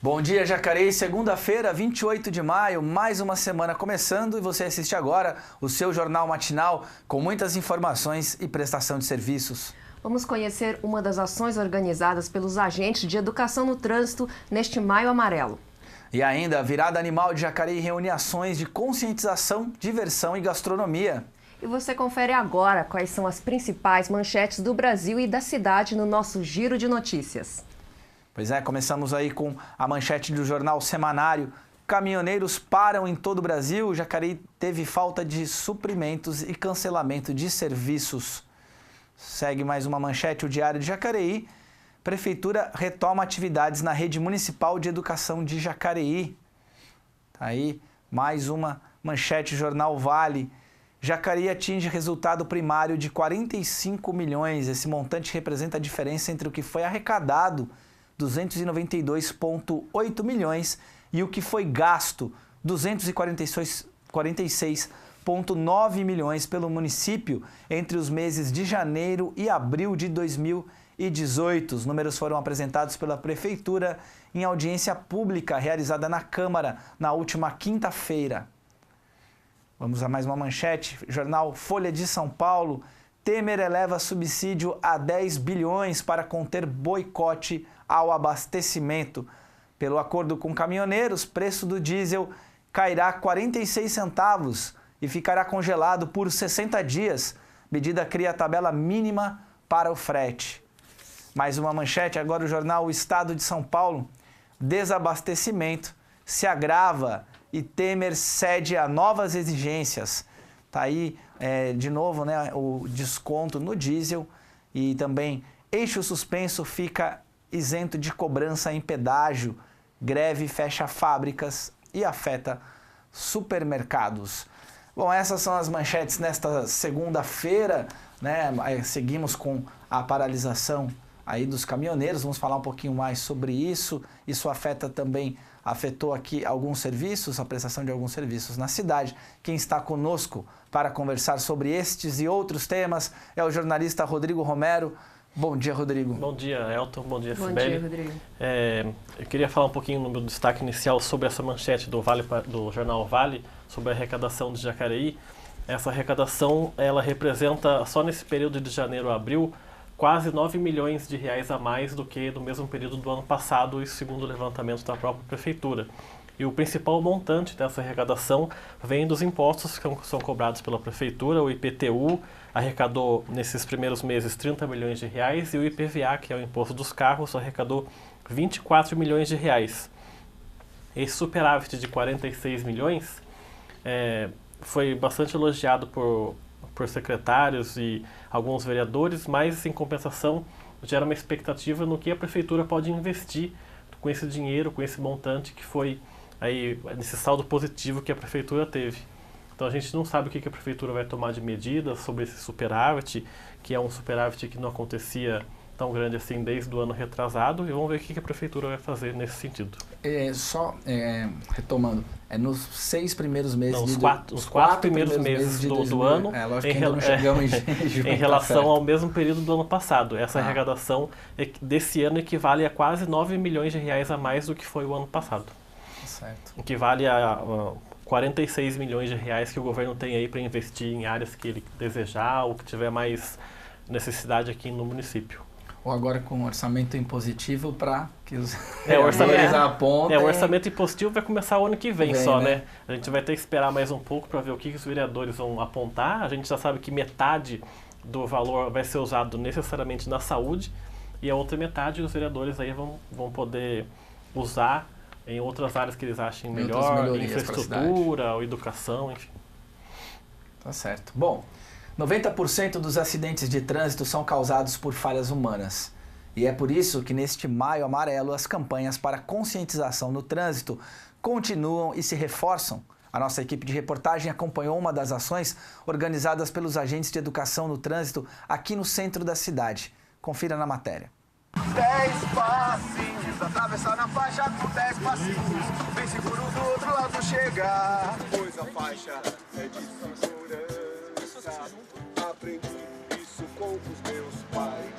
Bom dia, Jacareí. Segunda-feira, 28 de maio, mais uma semana começando e você assiste agora o seu jornal matinal com muitas informações e prestação de serviços. Vamos conhecer uma das ações organizadas pelos agentes de educação no trânsito neste Maio Amarelo. E ainda, a Virada Animal de Jacareí reúne ações de conscientização, diversão e gastronomia. E você confere agora quais são as principais manchetes do Brasil e da cidade no nosso Giro de Notícias. Pois é, começamos aí com a manchete do jornal Semanário. Caminhoneiros param em todo o Brasil. Jacareí teve falta de suprimentos e cancelamento de serviços. Segue mais uma manchete, o Diário de Jacareí. Prefeitura retoma atividades na rede municipal de educação de Jacareí. Tá aí mais uma manchete, Jornal Vale. Jacareí atinge resultado primário de 45 milhões. Esse montante representa a diferença entre o que foi arrecadado, 292,8 milhões, e o que foi gasto, 246,9 milhões pelo município entre os meses de janeiro e abril de 2018. Os números foram apresentados pela Prefeitura em audiência pública realizada na Câmara na última quinta-feira. Vamos a mais uma manchete, jornal Folha de São Paulo. Temer eleva subsídio a 10 bilhões para conter boicote ao abastecimento. Pelo acordo com caminhoneiros, preço do diesel cairá 46 centavos e ficará congelado por 60 dias. Medida cria a tabela mínima para o frete. Mais uma manchete, agora o jornal O Estado de São Paulo. Desabastecimento se agrava e Temer cede a novas exigências. Está aí, de novo, né, o desconto no diesel e também eixo suspenso fica isento de cobrança em pedágio. Greve fecha fábricas e afeta supermercados. Bom, essas são as manchetes nesta segunda-feira, né? Seguimos com a paralisação aí dos caminhoneiros, vamos falar um pouquinho mais sobre isso. Isso afetou aqui alguns serviços, a prestação de alguns serviços na cidade. Quem está conosco para conversar sobre estes e outros temas é o jornalista Rodrigo Romero. Bom dia, Rodrigo. Bom dia, Elton. Bom dia, Sibeli. Bom dia, Rodrigo. Eu queria falar um pouquinho no meu destaque inicial sobre essa manchete do jornal Vale, sobre a arrecadação de Jacareí. Essa arrecadação, ela representa, só nesse período de janeiro a abril, quase 9 milhões de reais a mais do que no mesmo período do ano passado, isso segundo o levantamento da própria Prefeitura. E o principal montante dessa arrecadação vem dos impostos que são cobrados pela Prefeitura. O IPTU arrecadou nesses primeiros meses 30 milhões de reais e o IPVA, que é o imposto dos carros, arrecadou 24 milhões de reais. Esse superávit de 46 milhões foi bastante elogiado por secretários e alguns vereadores, mas em compensação gera uma expectativa no que a Prefeitura pode investir com esse dinheiro, com esse montante que foi aí nesse saldo positivo que a Prefeitura teve. Então a gente não sabe o que a Prefeitura vai tomar de medidas sobre esse superávit, que é um superávit que não acontecia tão grande assim desde o ano retrasado, e vamos ver o que a Prefeitura vai fazer nesse sentido. Retomando, nos 6 primeiros meses... Os quatro primeiros meses do ano, lógico que ainda não chegamos em relação ao mesmo período do ano passado. Essa arrecadação desse ano equivale a quase 9 milhões de reais a mais do que foi o ano passado. Certo. Equivale a 46 milhões de reais que o governo tem aí para investir em áreas que ele desejar ou que tiver mais necessidade aqui no município. Ou agora com orçamento impositivo para que os apontem. O orçamento impositivo vai começar o ano que vem só, né? A gente vai ter que esperar mais um pouco para ver o que os vereadores vão apontar. A gente já sabe que metade do valor vai ser usado necessariamente na saúde e a outra metade os vereadores aí vão poder usar em outras áreas que eles achem melhor, infraestrutura, ou educação, enfim. Tá certo. Bom, 90% dos acidentes de trânsito são causados por falhas humanas. E é por isso que neste Maio Amarelo as campanhas para conscientização no trânsito continuam e se reforçam. A nossa equipe de reportagem acompanhou uma das ações organizadas pelos agentes de educação no trânsito aqui no centro da cidade. Confira na matéria. 10 passinhos, atravessar na faixa com 10 passinhos, bem seguro do outro lado chegar, pois a faixa é de segurança, aprendi isso com os meus pais.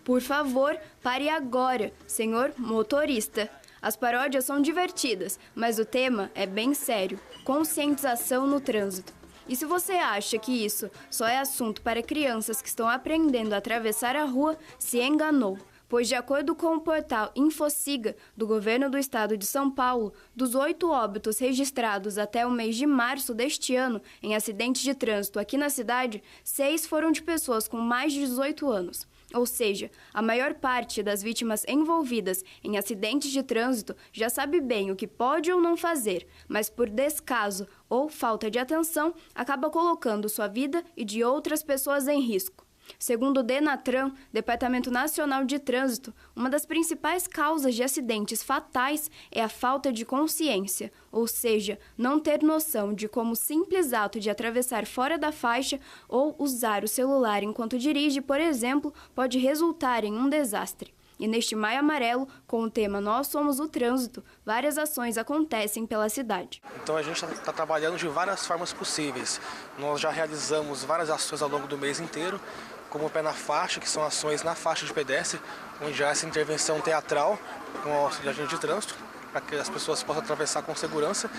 Por favor, pare agora, senhor motorista. As paródias são divertidas, mas o tema é bem sério: conscientização no trânsito. E se você acha que isso só é assunto para crianças que estão aprendendo a atravessar a rua, se enganou. Pois, de acordo com o portal Infociga, do governo do estado de São Paulo, dos 8 óbitos registrados até o mês de março deste ano em acidentes de trânsito aqui na cidade, 6 foram de pessoas com mais de 18 anos. Ou seja, a maior parte das vítimas envolvidas em acidentes de trânsito já sabe bem o que pode ou não fazer, mas por descaso ou falta de atenção, acaba colocando sua vida e de outras pessoas em risco. Segundo o Denatran, Departamento Nacional de Trânsito, uma das principais causas de acidentes fatais é a falta de consciência, ou seja, não ter noção de como o simples ato de atravessar fora da faixa ou usar o celular enquanto dirige, por exemplo, pode resultar em um desastre. E neste Maio Amarelo, com o tema Nós Somos o Trânsito, várias ações acontecem pela cidade. Então a gente está trabalhando de várias formas possíveis. Nós já realizamos várias ações ao longo do mês inteiro, como o Pé na Faixa, que são ações na faixa de pedestre, onde há essa intervenção teatral com o auxílio de trânsito, para que as pessoas possam atravessar com segurança.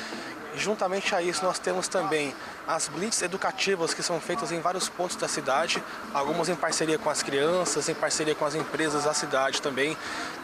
E juntamente a isso nós temos também as blitz educativas que são feitas em vários pontos da cidade, algumas em parceria com as crianças, em parceria com as empresas da cidade também.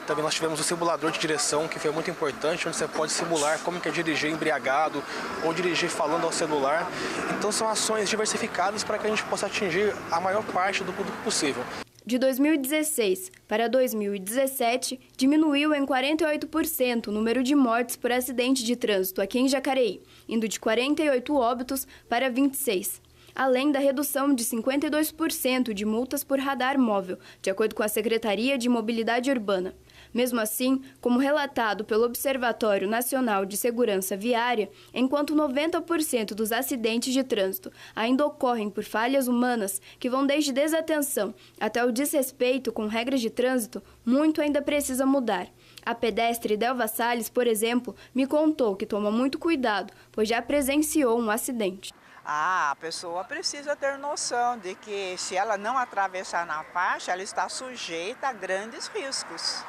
Também nós tivemos o simulador de direção, que foi muito importante, onde você pode simular como que é dirigir embriagado ou dirigir falando ao celular. Então são ações diversificadas para que a gente possa atingir a maior parte do público possível. De 2016 para 2017, diminuiu em 48% o número de mortes por acidente de trânsito aqui em Jacareí, indo de 48 óbitos para 26. Além da redução de 52% de multas por radar móvel, de acordo com a Secretaria de Mobilidade Urbana. Mesmo assim, como relatado pelo Observatório Nacional de Segurança Viária, enquanto 90% dos acidentes de trânsito ainda ocorrem por falhas humanas, que vão desde desatenção até o desrespeito com regras de trânsito, muito ainda precisa mudar. A pedestre Delva Salles, por exemplo, me contou que toma muito cuidado, pois já presenciou um acidente. A pessoa precisa ter noção de que se ela não atravessar na faixa, ela está sujeita a grandes riscos,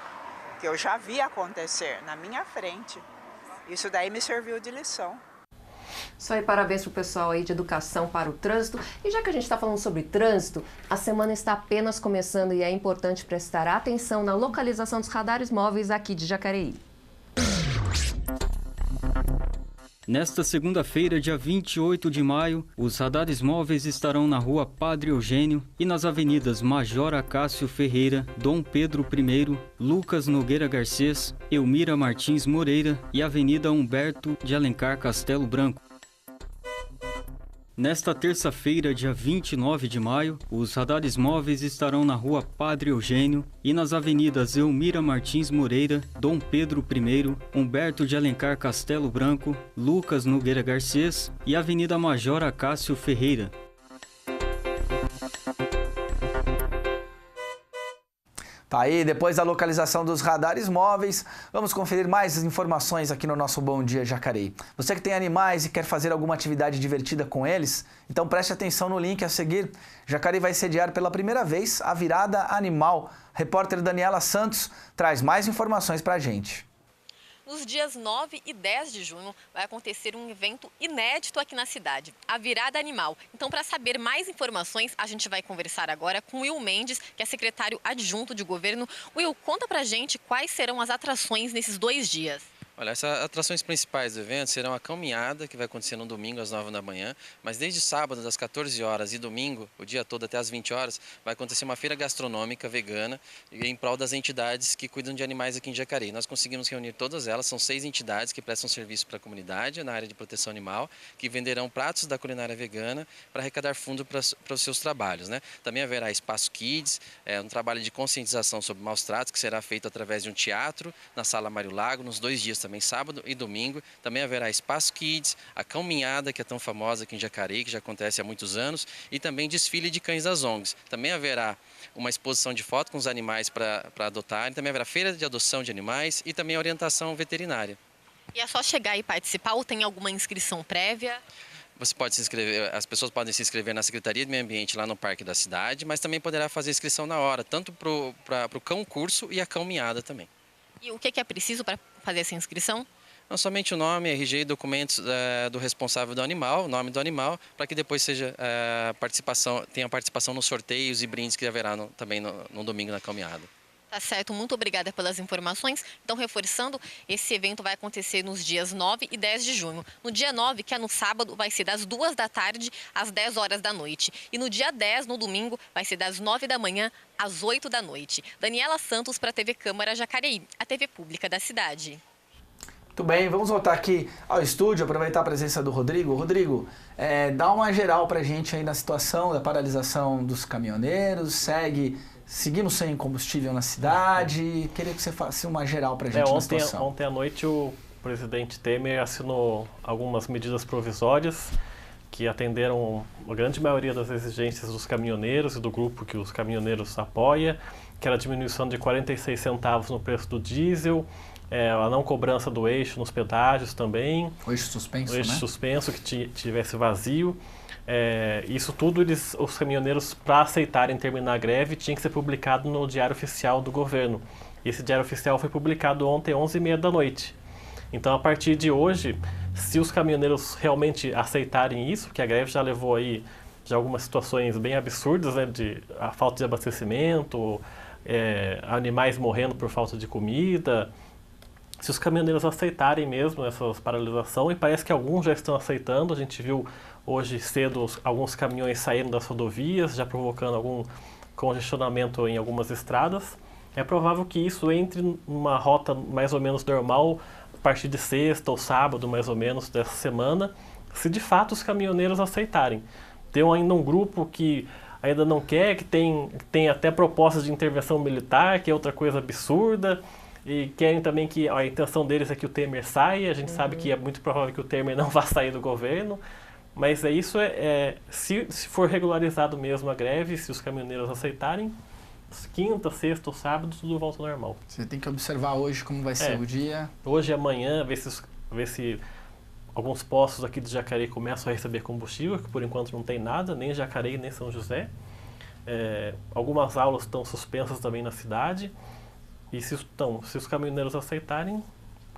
que eu já vi acontecer na minha frente. Isso daí me serviu de lição. Isso aí, parabéns pro pessoal aí de educação para o trânsito. E já que a gente está falando sobre trânsito, a semana está apenas começando e é importante prestar atenção na localização dos radares móveis aqui de Jacareí. Nesta segunda-feira, dia 28 de maio, os radares móveis estarão na Rua Padre Eugênio e nas avenidas Major Acácio Ferreira, Dom Pedro I, Lucas Nogueira Garcês, Elmira Martins Moreira e Avenida Humberto de Alencar Castelo Branco. Nesta terça-feira, dia 29 de maio, os radares móveis estarão na Rua Padre Eugênio e nas avenidas Elmira Martins Moreira, Dom Pedro I, Humberto de Alencar Castelo Branco, Lucas Nogueira Garcês e Avenida Major Acácio Ferreira. Tá aí, depois da localização dos radares móveis, vamos conferir mais informações aqui no nosso Bom Dia Jacareí. Você que tem animais e quer fazer alguma atividade divertida com eles, então preste atenção no link a seguir. Jacareí vai sediar pela primeira vez a Virada Animal. Repórter Daniela Santos traz mais informações pra gente. Nos dias 9 e 10 de junho vai acontecer um evento inédito aqui na cidade, a Virada Animal. Então, para saber mais informações, a gente vai conversar agora com Will Mendes, que é secretário adjunto de governo. Will, conta pra gente quais serão as atrações nesses 2 dias. Olha, as atrações principais do evento serão a caminhada, que vai acontecer no domingo às 9 da manhã, mas desde sábado, das 14 horas e domingo, o dia todo até às 20 horas, vai acontecer uma feira gastronômica vegana em prol das entidades que cuidam de animais aqui em Jacareí. Nós conseguimos reunir todas elas, são 6 entidades que prestam serviço para a comunidade na área de proteção animal, que venderão pratos da culinária vegana para arrecadar fundo para os seus trabalhos, né? Também haverá Espaço Kids, um trabalho de conscientização sobre maus tratos, que será feito através de um teatro na Sala Mário Lago, nos 2 dias também, sábado e domingo. Também haverá Espaço Kids, a caminhada, que é tão famosa aqui em Jacareí, que já acontece há muitos anos, e também desfile de cães das ONGs. Também haverá uma exposição de foto com os animais para adotar, também haverá feira de adoção de animais e também orientação veterinária. E é só chegar e participar ou tem alguma inscrição prévia? Você pode se inscrever, as pessoas podem se inscrever na Secretaria de Meio Ambiente lá no Parque da Cidade, mas também poderá fazer inscrição na hora, tanto para o cão curso e a caminhada também. E o que é preciso para fazer essa inscrição? Não somente o nome, RG e documentos do responsável do animal, o nome do animal, para que depois tenha participação nos sorteios e brindes que haverá também no domingo na caminhada. Tá certo, muito obrigada pelas informações. Então, reforçando, esse evento vai acontecer nos dias 9 e 10 de junho. No dia 9, que é no sábado, vai ser das 2 da tarde às 10 horas da noite. E no dia 10, no domingo, vai ser das 9 da manhã às 8 da noite. Daniela Santos para a TV Câmara Jacareí, a TV pública da cidade. Muito bem, vamos voltar aqui ao estúdio, aproveitar a presença do Rodrigo. Rodrigo, dá uma geral pra gente aí na situação da paralisação dos caminhoneiros, seguimos sem combustível na cidade, queria que você faça uma geral pra gente na situação. Ontem à noite o presidente Temer assinou algumas medidas provisórias que atenderam a grande maioria das exigências dos caminhoneiros e do grupo que os caminhoneiros apoia, que era a diminuição de 46 centavos no preço do diesel, a não cobrança do eixo nos pedágios também. O eixo suspenso, né? Suspenso, que tivesse vazio. Isso tudo os caminhoneiros, para aceitarem terminar a greve, tinha que ser publicado no Diário Oficial do Governo. Esse Diário Oficial foi publicado ontem, 11h30 da noite. Então, a partir de hoje, se os caminhoneiros realmente aceitarem isso, que a greve já levou aí de algumas situações bem absurdas, né, de a falta de abastecimento, animais morrendo por falta de comida. Se os caminhoneiros aceitarem mesmo essa paralisação, e parece que alguns já estão aceitando, a gente viu hoje cedo alguns caminhões saindo das rodovias, já provocando algum congestionamento em algumas estradas, é provável que isso entre numa rota mais ou menos normal a partir de sexta ou sábado, mais ou menos, dessa semana, se de fato os caminhoneiros aceitarem. Tem ainda um grupo que ainda não quer, que tem até propostas de intervenção militar, que é outra coisa absurda, e querem também que a intenção deles é que o Temer saia. A gente sabe que é muito provável que o Temer não vá sair do governo, mas se for regularizado mesmo a greve, se os caminhoneiros aceitarem, quinta, sexta ou sábado, tudo volta ao normal. Você tem que observar hoje como vai ser o dia. Hoje e amanhã, ver se alguns postos aqui de Jacareí começam a receber combustível, que por enquanto não tem nada, nem Jacareí, nem São José. Algumas aulas estão suspensas também na cidade. E se os caminhoneiros aceitarem,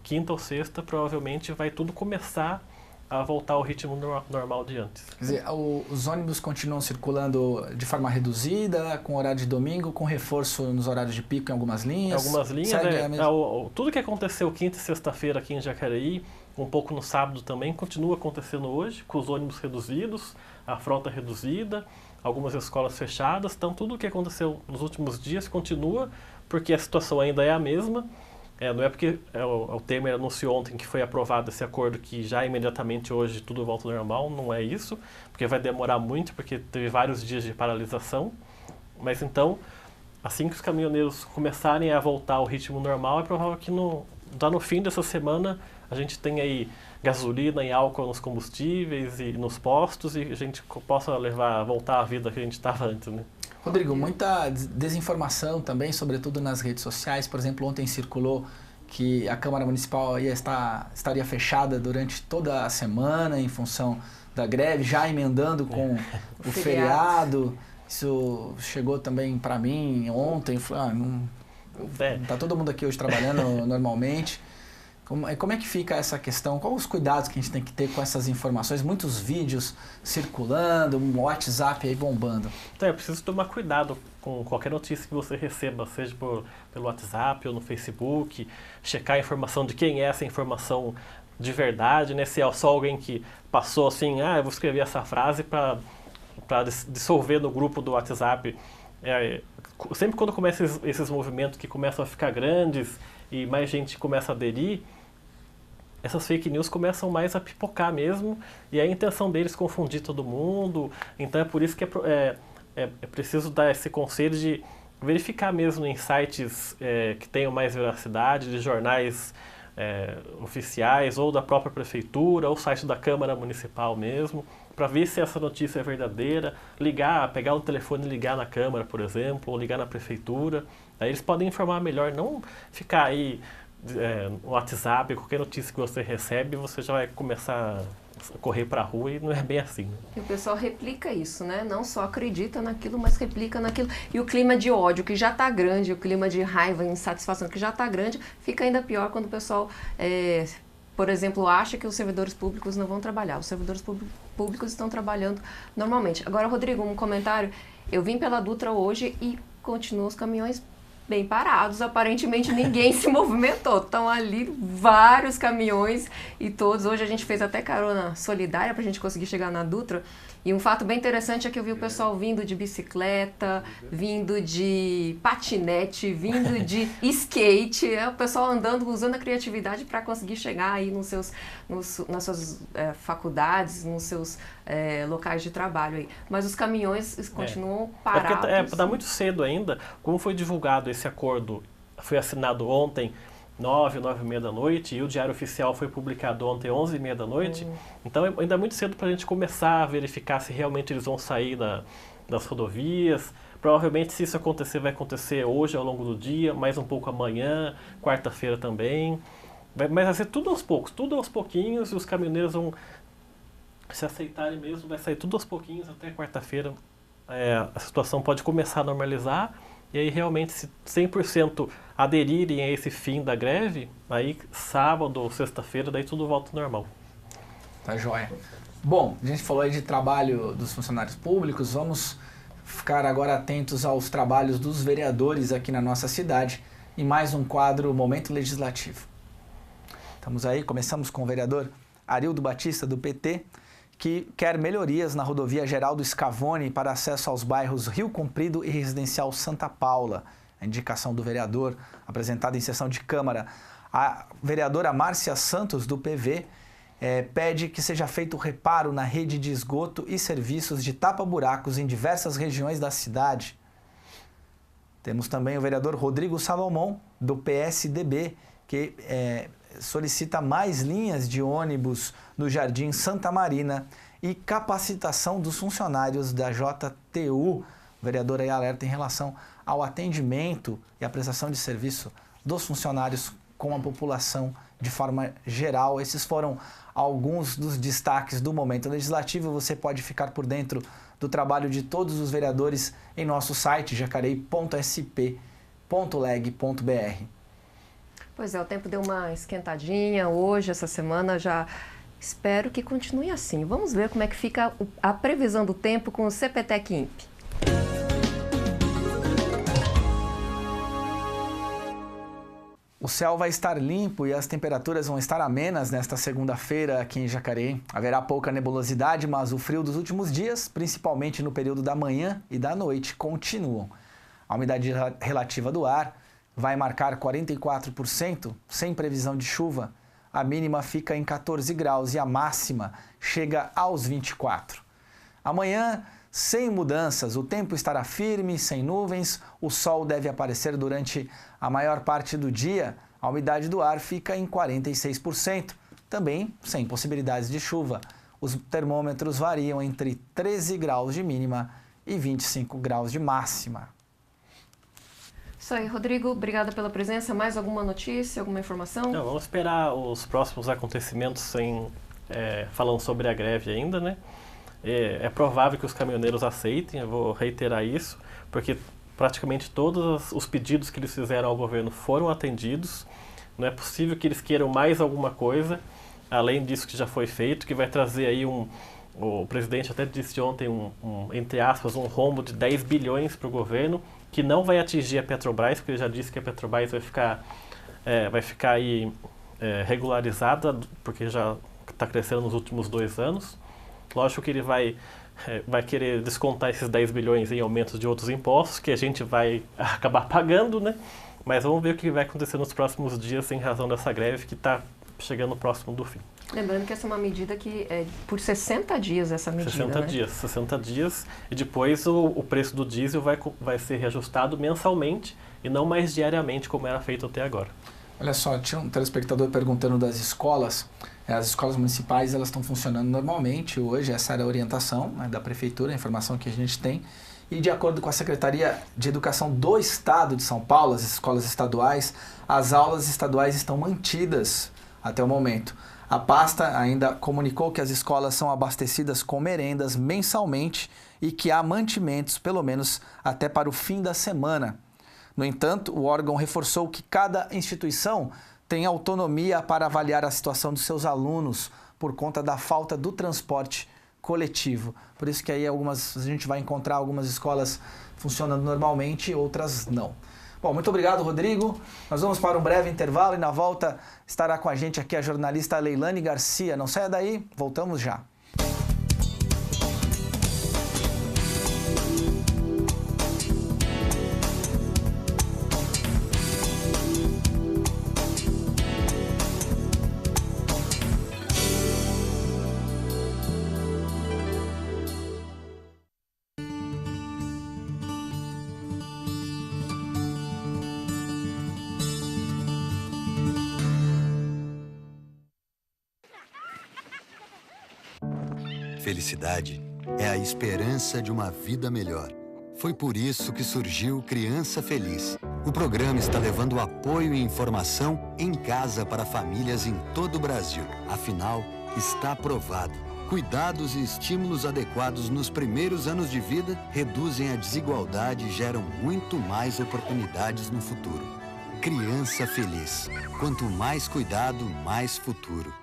quinta ou sexta, provavelmente vai tudo começar a voltar ao ritmo normal de antes. Quer dizer, os ônibus continuam circulando de forma reduzida, com horário de domingo, com reforço nos horários de pico em algumas linhas? Em algumas linhas, tudo que aconteceu quinta e sexta-feira aqui em Jacareí, um pouco no sábado também, continua acontecendo hoje, com os ônibus reduzidos, a frota reduzida, algumas escolas fechadas. Então, tudo o que aconteceu nos últimos dias continua, porque a situação ainda é a mesma. Não é porque o Temer anunciou ontem que foi aprovado esse acordo que já imediatamente hoje tudo volta ao normal, não é isso, porque vai demorar muito, porque teve vários dias de paralisação. Mas então, assim que os caminhoneiros começarem a voltar ao ritmo normal, é provável que no fim dessa semana a gente tenha aí gasolina e álcool nos combustíveis e nos postos, e a gente possa voltar à vida que a gente estava antes, né? Rodrigo, muita desinformação também, sobretudo nas redes sociais. Por exemplo, ontem circulou que a Câmara Municipal estaria fechada durante toda a semana em função da greve, já emendando com o feriado. Isso chegou também para mim ontem. Tá todo mundo aqui hoje trabalhando normalmente. Como é que fica essa questão? Quais os cuidados que a gente tem que ter com essas informações? Muitos vídeos circulando, um WhatsApp aí bombando. Então, é preciso tomar cuidado com qualquer notícia que você receba, seja pelo WhatsApp ou no Facebook, checar a informação de quem é essa informação de verdade, né? Se é só alguém que passou assim, eu vou escrever essa frase para dissolver no grupo do WhatsApp. Sempre quando começam esses movimentos que começam a ficar grandes e mais gente começa a aderir, essas fake news começam mais a pipocar mesmo, e a intenção deles é confundir todo mundo. Então é por isso que é preciso dar esse conselho de verificar mesmo em sites que tenham mais veracidade, de jornais oficiais, ou da própria prefeitura, ou site da Câmara Municipal mesmo, para ver se essa notícia é verdadeira, pegar o telefone e ligar na Câmara, por exemplo, ou ligar na prefeitura. Aí eles podem informar melhor, não ficar aí no WhatsApp, qualquer notícia que você recebe, você já vai começar a correr para a rua e não é bem assim. E o pessoal replica isso, né? Não só acredita naquilo, mas replica naquilo. E o clima de ódio, que já está grande, o clima de raiva e insatisfação, que já está grande, fica ainda pior quando o pessoal, por exemplo, acha que os servidores públicos não vão trabalhar. Os servidores públicos estão trabalhando normalmente. Agora, Rodrigo, um comentário. Eu vim pela Dutra hoje e continuam os caminhões bem parados, aparentemente ninguém se movimentou. Estão ali vários caminhões e todos. Hoje a gente fez até carona solidária para a gente conseguir chegar na Dutra. E um fato bem interessante é que eu vi o pessoal vindo de bicicleta, vindo de patinete, vindo de skate, o pessoal andando, usando a criatividade para conseguir chegar aí nas suas faculdades, nos seus locais de trabalho aí. Mas os caminhões continuam parados. Dá muito cedo ainda. Como foi divulgado esse acordo, foi assinado ontem, 9h da noite, e o Diário Oficial foi publicado ontem, 11h30 da noite. Então ainda é muito cedo para a gente começar a verificar se realmente eles vão sair das rodovias. Provavelmente, se isso acontecer, vai acontecer hoje ao longo do dia, mais um pouco amanhã, quarta-feira também. Mas vai ser tudo aos poucos, tudo aos pouquinhos, e os caminhoneiros vão se aceitarem mesmo, vai sair tudo aos pouquinhos até quarta-feira. A situação pode começar a normalizar. E aí, realmente, se 100% aderirem a esse fim da greve, aí sábado ou sexta-feira, daí tudo volta ao normal. Tá joia. Bom, a gente falou aí de trabalho dos funcionários públicos, vamos ficar agora atentos aos trabalhos dos vereadores aqui na nossa cidade em mais um quadro Momento Legislativo. Estamos aí, começamos com o vereador Arildo Batista, do PT, que quer melhorias na rodovia Geraldo Scavone para acesso aos bairros Rio Comprido e Residencial Santa Paula. A indicação do vereador, apresentada em sessão de Câmara. A vereadora Márcia Santos, do PV, pede que seja feito reparo na rede de esgoto e serviços de tapa-buracos em diversas regiões da cidade. Temos também o vereador Rodrigo Salomão, do PSDB, que solicita mais linhas de ônibus no Jardim Santa Marina e capacitação dos funcionários da JTU. O vereador aí alerta em relação ao atendimento e a prestação de serviço dos funcionários com a população de forma geral. Esses foram alguns dos destaques do Momento Legislativo. Você pode ficar por dentro do trabalho de todos os vereadores em nosso site jacareí.sp.leg.br. Pois é, o tempo deu uma esquentadinha hoje, essa semana, já espero que continue assim. Vamos ver como é que fica a previsão do tempo com o CPTEC INPE. O céu vai estar limpo e as temperaturas vão estar amenas nesta segunda-feira aqui em Jacareí. Haverá pouca nebulosidade, mas o frio dos últimos dias, principalmente no período da manhã e da noite, continuam. A umidade relativa do ar vai marcar 44%, sem previsão de chuva. A mínima fica em 14 graus e a máxima chega aos 24. Amanhã, sem mudanças, o tempo estará firme, sem nuvens, o sol deve aparecer durante a maior parte do dia. A umidade do ar fica em 46%, também sem possibilidades de chuva. Os termômetros variam entre 13 graus de mínima e 25 graus de máxima. Isso aí, Rodrigo, obrigada pela presença. Mais alguma notícia, alguma informação? Não, vamos esperar os próximos acontecimentos falando sobre a greve ainda, né? É provável que os caminhoneiros aceitem, eu vou reiterar isso, porque praticamente todos os pedidos que eles fizeram ao governo foram atendidos. Não é possível que eles queiram mais alguma coisa, além disso que já foi feito, que vai trazer aí o presidente até disse ontem, entre aspas, um rombo de 10 bilhões para o governo, que não vai atingir a Petrobras, porque ele já disse que a Petrobras vai ficar aí regularizada, porque já está crescendo nos últimos 2 anos. Lógico que ele vai querer descontar esses 10 bilhões em aumentos de outros impostos, que a gente vai acabar pagando, né? Mas vamos ver o que vai acontecer nos próximos dias em razão dessa greve que está chegando próximo do fim. Lembrando que essa é uma medida que é por 60 dias, essa medida, 60 dias, e depois o preço do diesel vai ser reajustado mensalmente e não mais diariamente, como era feito até agora. Olha só, tinha um telespectador perguntando das escolas. As escolas municipais elas estão funcionando normalmente hoje, essa era a orientação, né, da Prefeitura, a informação que a gente tem. E de acordo com a Secretaria de Educação do Estado de São Paulo, as escolas estaduais, as aulas estaduais estão mantidas até o momento. A pasta ainda comunicou que as escolas são abastecidas com merendas mensalmente e que há mantimentos, pelo menos até para o fim da semana. No entanto, o órgão reforçou que cada instituição tem autonomia para avaliar a situação dos seus alunos por conta da falta do transporte coletivo. Por isso que aí a gente vai encontrar algumas escolas funcionando normalmente, outras não. Bom, muito obrigado, Rodrigo. Nós vamos para um breve intervalo e na volta estará com a gente aqui a jornalista Leilane Garcia. Não saia daí, voltamos já. Felicidade é a esperança de uma vida melhor. Foi por isso que surgiu Criança Feliz. O programa está levando apoio e informação em casa para famílias em todo o Brasil. Afinal, está provado. Cuidados e estímulos adequados nos primeiros anos de vida reduzem a desigualdade e geram muito mais oportunidades no futuro. Criança Feliz. Quanto mais cuidado, mais futuro.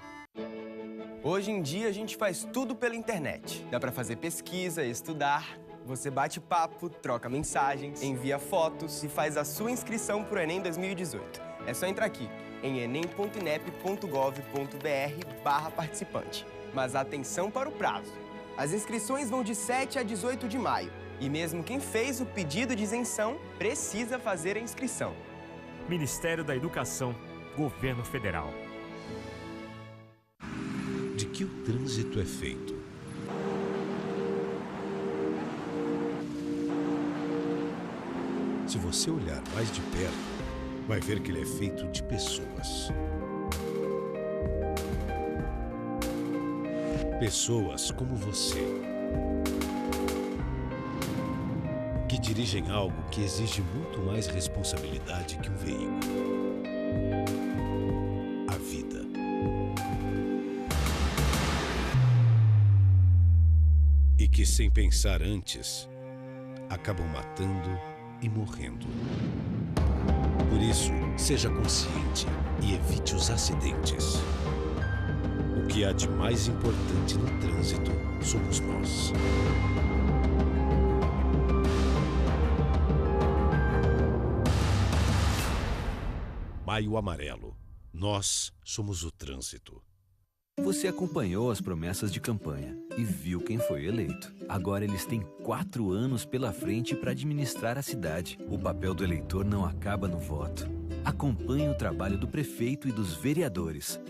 Hoje em dia a gente faz tudo pela internet. Dá pra fazer pesquisa, estudar. Você bate papo, troca mensagens, envia fotos e faz a sua inscrição pro Enem 2018. É só entrar aqui em enem.inep.gov.br/participante. Mas atenção para o prazo. As inscrições vão de 7 a 18 de maio. E mesmo quem fez o pedido de isenção precisa fazer a inscrição. Ministério da Educação, Governo Federal. De que o trânsito é feito? Se você olhar mais de perto, vai ver que ele é feito de pessoas. Pessoas como você, que dirigem algo que exige muito mais responsabilidade que um veículo. A vida. E que, sem pensar antes, acabam matando e morrendo. Por isso, seja consciente e evite os acidentes. O que há de mais importante no trânsito somos nós. Maio Amarelo. Nós somos o trânsito. Você acompanhou as promessas de campanha e viu quem foi eleito. Agora eles têm 4 anos pela frente para administrar a cidade. O papel do eleitor não acaba no voto. Acompanhe o trabalho do prefeito e dos vereadores.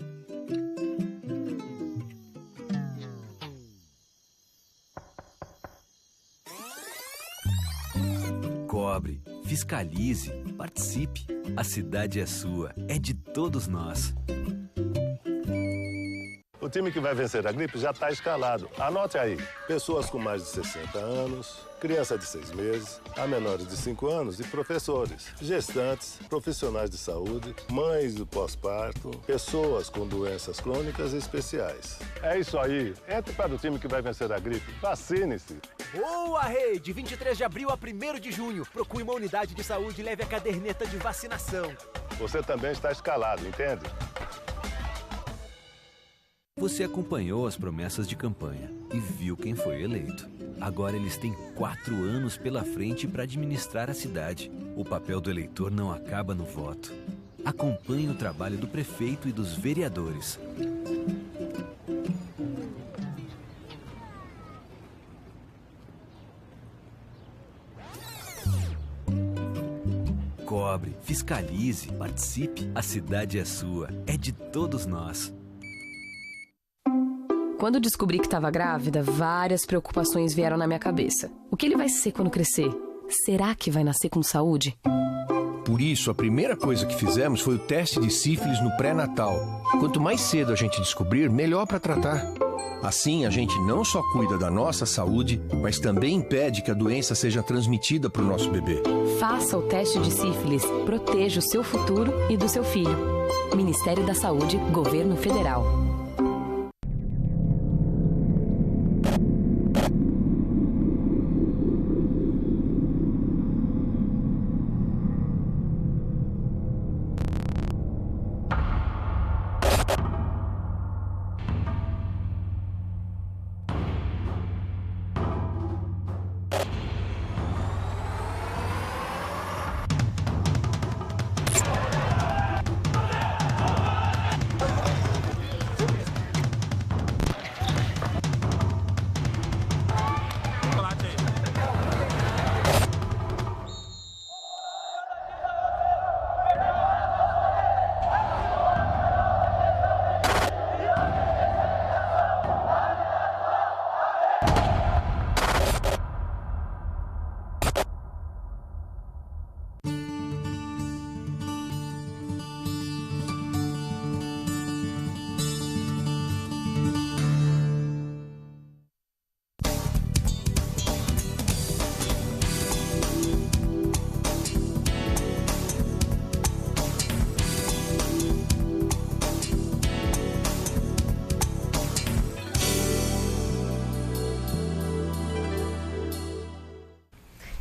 Cobre, fiscalize, participe. A cidade é sua, é de todos nós. O time que vai vencer a gripe já está escalado. Anote aí. Pessoas com mais de 60 anos, crianças de 6 meses, a menores de 5 anos e professores, gestantes, profissionais de saúde, mães do pós-parto, pessoas com doenças crônicas e especiais. É isso aí. Entre para o time que vai vencer a gripe. Vacine-se. Boa, Rei! De 23 de abril a 1º de junho. Procure uma unidade de saúde e leve a caderneta de vacinação. Você também está escalado, entende? Você acompanhou as promessas de campanha e viu quem foi eleito. Agora eles têm 4 anos pela frente para administrar a cidade. O papel do eleitor não acaba no voto. Acompanhe o trabalho do prefeito e dos vereadores. Cobre, fiscalize, participe. A cidade é sua, é de todos nós. Quando descobri que estava grávida, várias preocupações vieram na minha cabeça. O que ele vai ser quando crescer? Será que vai nascer com saúde? Por isso, a primeira coisa que fizemos foi o teste de sífilis no pré-natal. Quanto mais cedo a gente descobrir, melhor para tratar. Assim, a gente não só cuida da nossa saúde, mas também impede que a doença seja transmitida para o nosso bebê. Faça o teste de sífilis. Proteja o seu futuro e do seu filho. Ministério da Saúde, Governo Federal.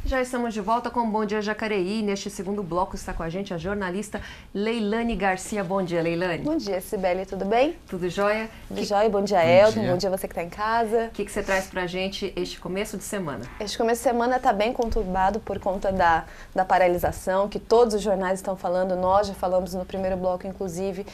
Já estamos de volta com o Bom Dia Jacareí. Neste segundo bloco está com a gente a jornalista Leilane Garcia. Bom dia, Leilane. Bom dia, Cibele. Tudo bem? Tudo jóia? Tudo jóia. Bom dia, Elton. Bom dia você que está em casa. O que você traz pra gente este começo de semana? Este começo de semana está bem conturbado por conta da paralisação, que todos os jornais estão falando. Nós já falamos no primeiro bloco, inclusive.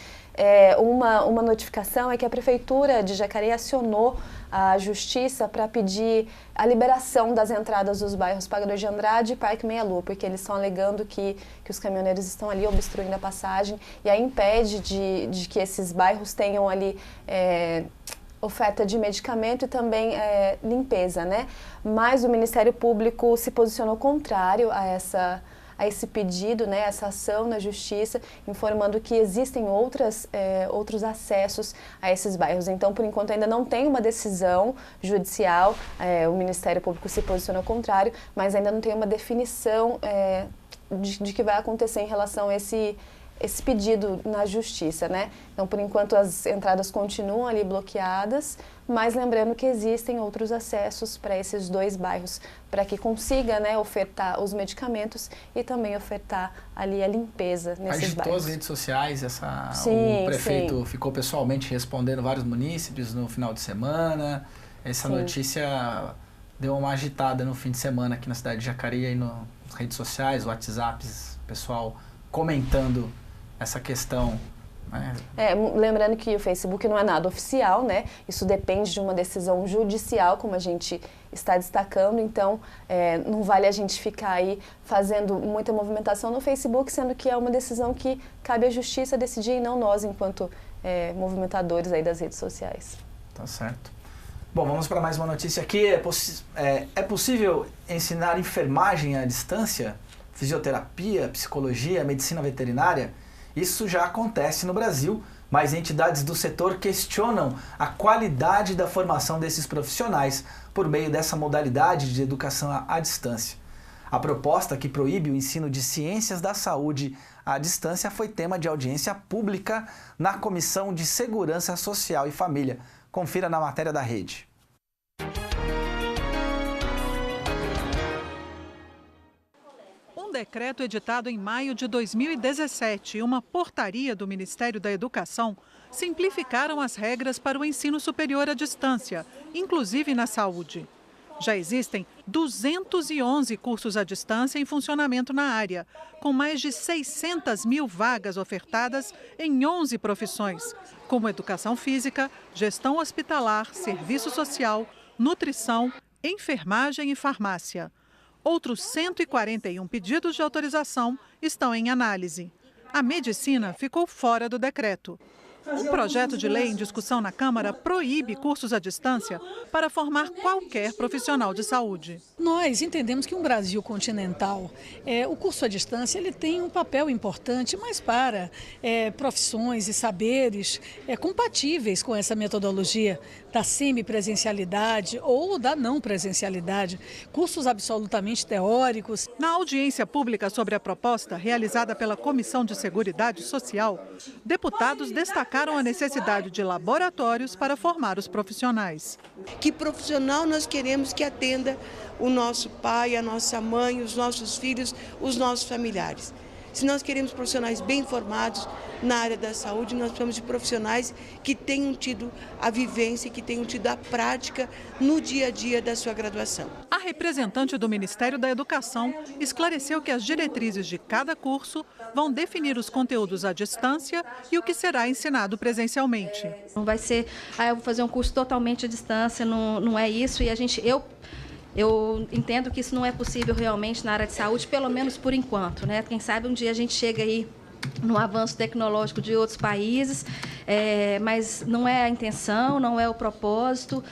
Uma notificação é que a Prefeitura de Jacareí acionou a Justiça para pedir a liberação das entradas dos bairros Pagador de Andrade e Parque Meia Lua, porque eles estão alegando que os caminhoneiros estão ali obstruindo a passagem e aí impede de que esses bairros tenham ali oferta de medicamento e também limpeza, né? Mas o Ministério Público se posicionou contrário a esse pedido, né, essa ação na Justiça, informando que existem outros acessos a esses bairros. Então, por enquanto, ainda não tem uma decisão judicial, o Ministério Público se posicionou contrário, mas ainda não tem uma definição de que vai acontecer em relação a esse pedido na Justiça, né? Então, por enquanto, as entradas continuam ali bloqueadas, mas lembrando que existem outros acessos para esses dois bairros, para que consiga, né, ofertar os medicamentos e também ofertar ali a limpeza nesses Agitou bairros. as redes sociais, Sim, o prefeito sim. ficou pessoalmente respondendo vários munícipes no final de semana. Essa Sim. notícia deu uma agitada no fim de semana aqui na cidade de Jacareí, aí nas redes sociais, WhatsApps, pessoal comentando essa questão. Lembrando que o Facebook não é nada oficial, né? Isso depende de uma decisão judicial, como a gente está destacando, então não vale a gente ficar aí fazendo muita movimentação no Facebook, sendo que é uma decisão que cabe à Justiça decidir e não nós, enquanto movimentadores aí das redes sociais. Tá certo. Bom, vamos para mais uma notícia aqui. É possível ensinar enfermagem à distância? Fisioterapia, psicologia, medicina veterinária? Isso já acontece no Brasil, mas entidades do setor questionam a qualidade da formação desses profissionais por meio dessa modalidade de educação à distância. A proposta que proíbe o ensino de ciências da saúde à distância foi tema de audiência pública na Comissão de Segurança Social e Família. Confira na matéria da Rede. Um decreto editado em maio de 2017 e uma portaria do Ministério da Educação simplificaram as regras para o ensino superior à distância, inclusive na saúde. Já existem 211 cursos à distância em funcionamento na área, com mais de 600 mil vagas ofertadas em 11 profissões, como educação física, gestão hospitalar, serviço social, nutrição, enfermagem e farmácia. Outros 141 pedidos de autorização estão em análise. A medicina ficou fora do decreto. Um projeto de lei em discussão na Câmara proíbe cursos à distância para formar qualquer profissional de saúde. Nós entendemos que um Brasil continental, o curso à distância ele tem um papel importante, mas para profissões e saberes compatíveis com essa metodologia da semipresencialidade ou da não presencialidade, cursos absolutamente teóricos. Na audiência pública sobre a proposta, realizada pela Comissão de Seguridade Social, deputados destacaram a necessidade de laboratórios para formar os profissionais. Que profissional nós queremos que atenda o nosso pai, a nossa mãe, os nossos filhos, os nossos familiares? Se nós queremos profissionais bem formados na área da saúde, nós precisamos de profissionais que tenham tido a vivência, que tenham tido a prática no dia a dia da sua graduação. A representante do Ministério da Educação esclareceu que as diretrizes de cada curso vão definir os conteúdos à distância e o que será ensinado presencialmente. Não vai ser, eu vou fazer um curso totalmente à distância, não é isso. E eu entendo que isso não é possível realmente na área de saúde, pelo menos por enquanto, né? Quem sabe um dia a gente chega aí no avanço tecnológico de outros países, mas não é a intenção, não é o propósito.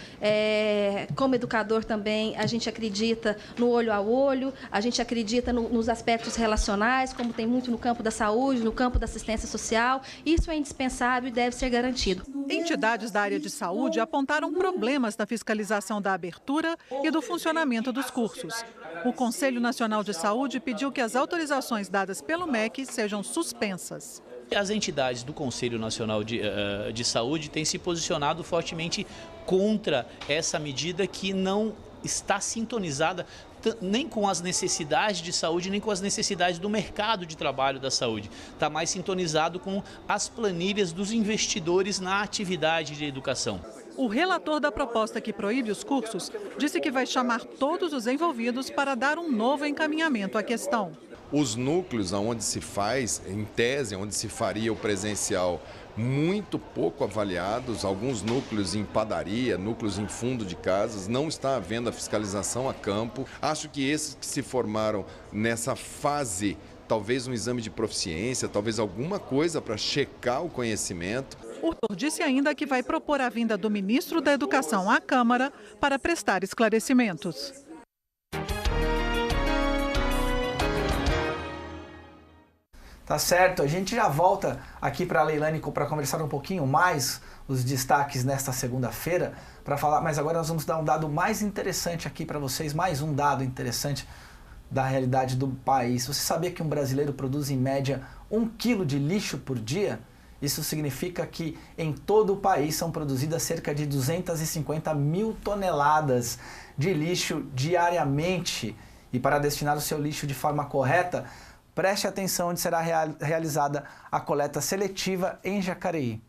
Como educador também, a gente acredita no olho a olho, a gente acredita nos aspectos relacionais, como tem muito no campo da saúde, no campo da assistência social. Isso é indispensável e deve ser garantido. Entidades da área de saúde apontaram problemas na fiscalização da abertura e do funcionamento dos cursos. O Conselho Nacional de Saúde pediu que as autorizações dadas pelo MEC sejam suspensas. As entidades do Conselho Nacional de Saúde têm se posicionado fortemente contra essa medida que não está sintonizada nem com as necessidades de saúde, nem com as necessidades do mercado de trabalho da saúde. Está mais sintonizado com as planilhas dos investidores na atividade de educação. O relator da proposta que proíbe os cursos disse que vai chamar todos os envolvidos para dar um novo encaminhamento à questão. Os núcleos onde se faz, em tese, onde se faria o presencial, muito pouco avaliados, alguns núcleos em padaria, núcleos em fundo de casas, não está havendo a fiscalização a campo. Acho que esses que se formaram nessa fase, talvez um exame de proficiência, talvez alguma coisa para checar o conhecimento. O reitor disse ainda que vai propor a vinda do ministro da Educação à Câmara para prestar esclarecimentos. Tá certo, a gente já volta aqui para a Leilane para conversar um pouquinho mais os destaques nesta segunda-feira, para falar, mas agora nós vamos dar um dado mais interessante aqui para vocês, mais um dado interessante da realidade do país. Você sabia que um brasileiro produz em média 1 quilo de lixo por dia? Isso significa que em todo o país são produzidas cerca de 250 mil toneladas de lixo diariamente. E para destinar o seu lixo de forma correta, preste atenção onde será realizada a coleta seletiva em Jacareí.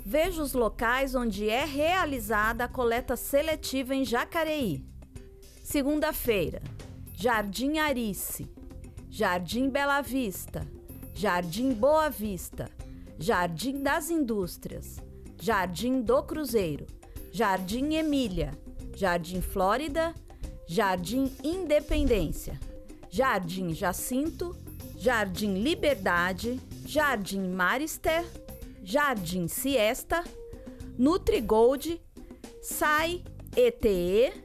Veja os locais onde é realizada a coleta seletiva em Jacareí. Segunda-feira, Jardim Arice, Jardim Bela Vista, Jardim Boa Vista, Jardim das Indústrias, Jardim do Cruzeiro, Jardim Emília, Jardim Flórida, Jardim Independência, Jardim Jacinto, Jardim Liberdade, Jardim Marister, Jardim Siesta, Nutrigold, SAI ETE,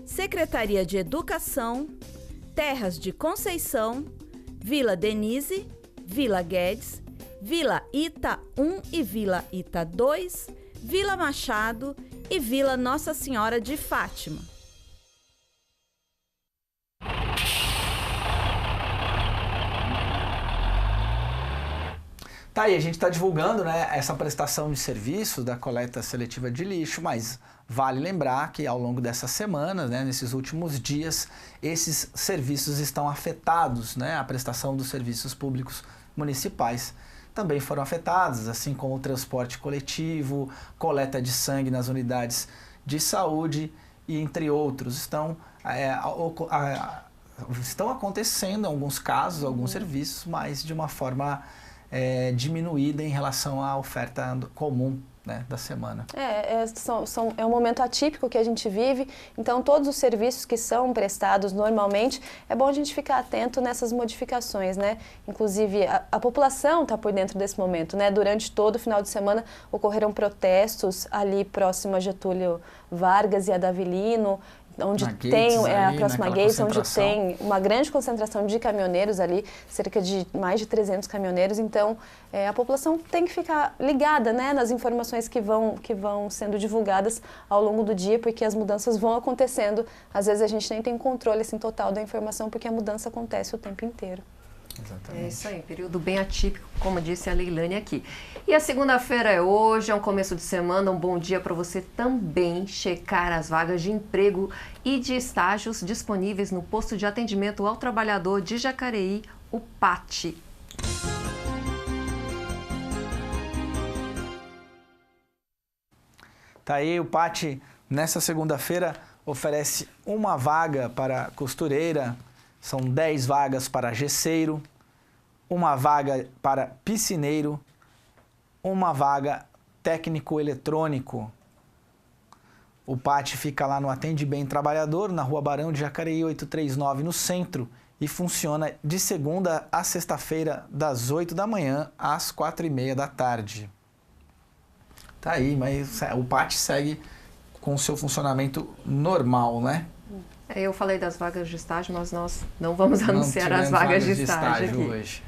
Secretaria de Educação, Terras de Conceição, Vila Denise, Vila Guedes, Vila Ita 1 e Vila Ita 2, Vila Machado e Vila Nossa Senhora de Fátima. Tá aí, a gente está divulgando, né, essa prestação de serviços da coleta seletiva de lixo, mas vale lembrar que ao longo dessas semanas, né, nesses últimos dias, esses serviços estão afetados, né, a prestação dos serviços públicos municipais também foram afetados, assim como o transporte coletivo, coleta de sangue nas unidades de saúde e entre outros. Estão acontecendo em alguns casos, alguns serviços, mas de uma forma diminuída em relação à oferta comum né, da semana. É um momento atípico que a gente vive, então todos os serviços que são prestados normalmente, é bom a gente ficar atento nessas modificações, né? Inclusive, a população está por dentro desse momento, né? Durante todo o final de semana ocorreram protestos ali próximo a Getúlio Vargas e a Davilino, onde tem a próxima Gates, onde tem uma grande concentração de caminhoneiros ali, cerca de mais de 300 caminhoneiros. Então, a população tem que ficar ligada, né, nas informações que vão sendo divulgadas ao longo do dia, porque as mudanças vão acontecendo. Às vezes a gente nem tem controle assim, total da informação, porque a mudança acontece o tempo inteiro. Exatamente. É isso aí, período bem atípico, como disse a Leilane aqui. E a segunda-feira é hoje, é um começo de semana, um bom dia para você também checar as vagas de emprego e de estágios disponíveis no posto de atendimento ao trabalhador de Jacareí, o PAT. Tá aí, o PAT nessa segunda-feira oferece uma vaga para costureira, são 10 vagas para gesseiro, uma vaga para piscineiro, uma vaga técnico eletrônico. O PAT fica lá no Atende Bem Trabalhador, na Rua Barão de Jacareí 839, no centro, e funciona de segunda a sexta-feira, das 8 da manhã às 4h30 da tarde. Tá aí, mas o PAT segue com o seu funcionamento normal, né? Eu falei das vagas de estágio, mas nós não vamos anunciar as vagas de estágio aqui hoje.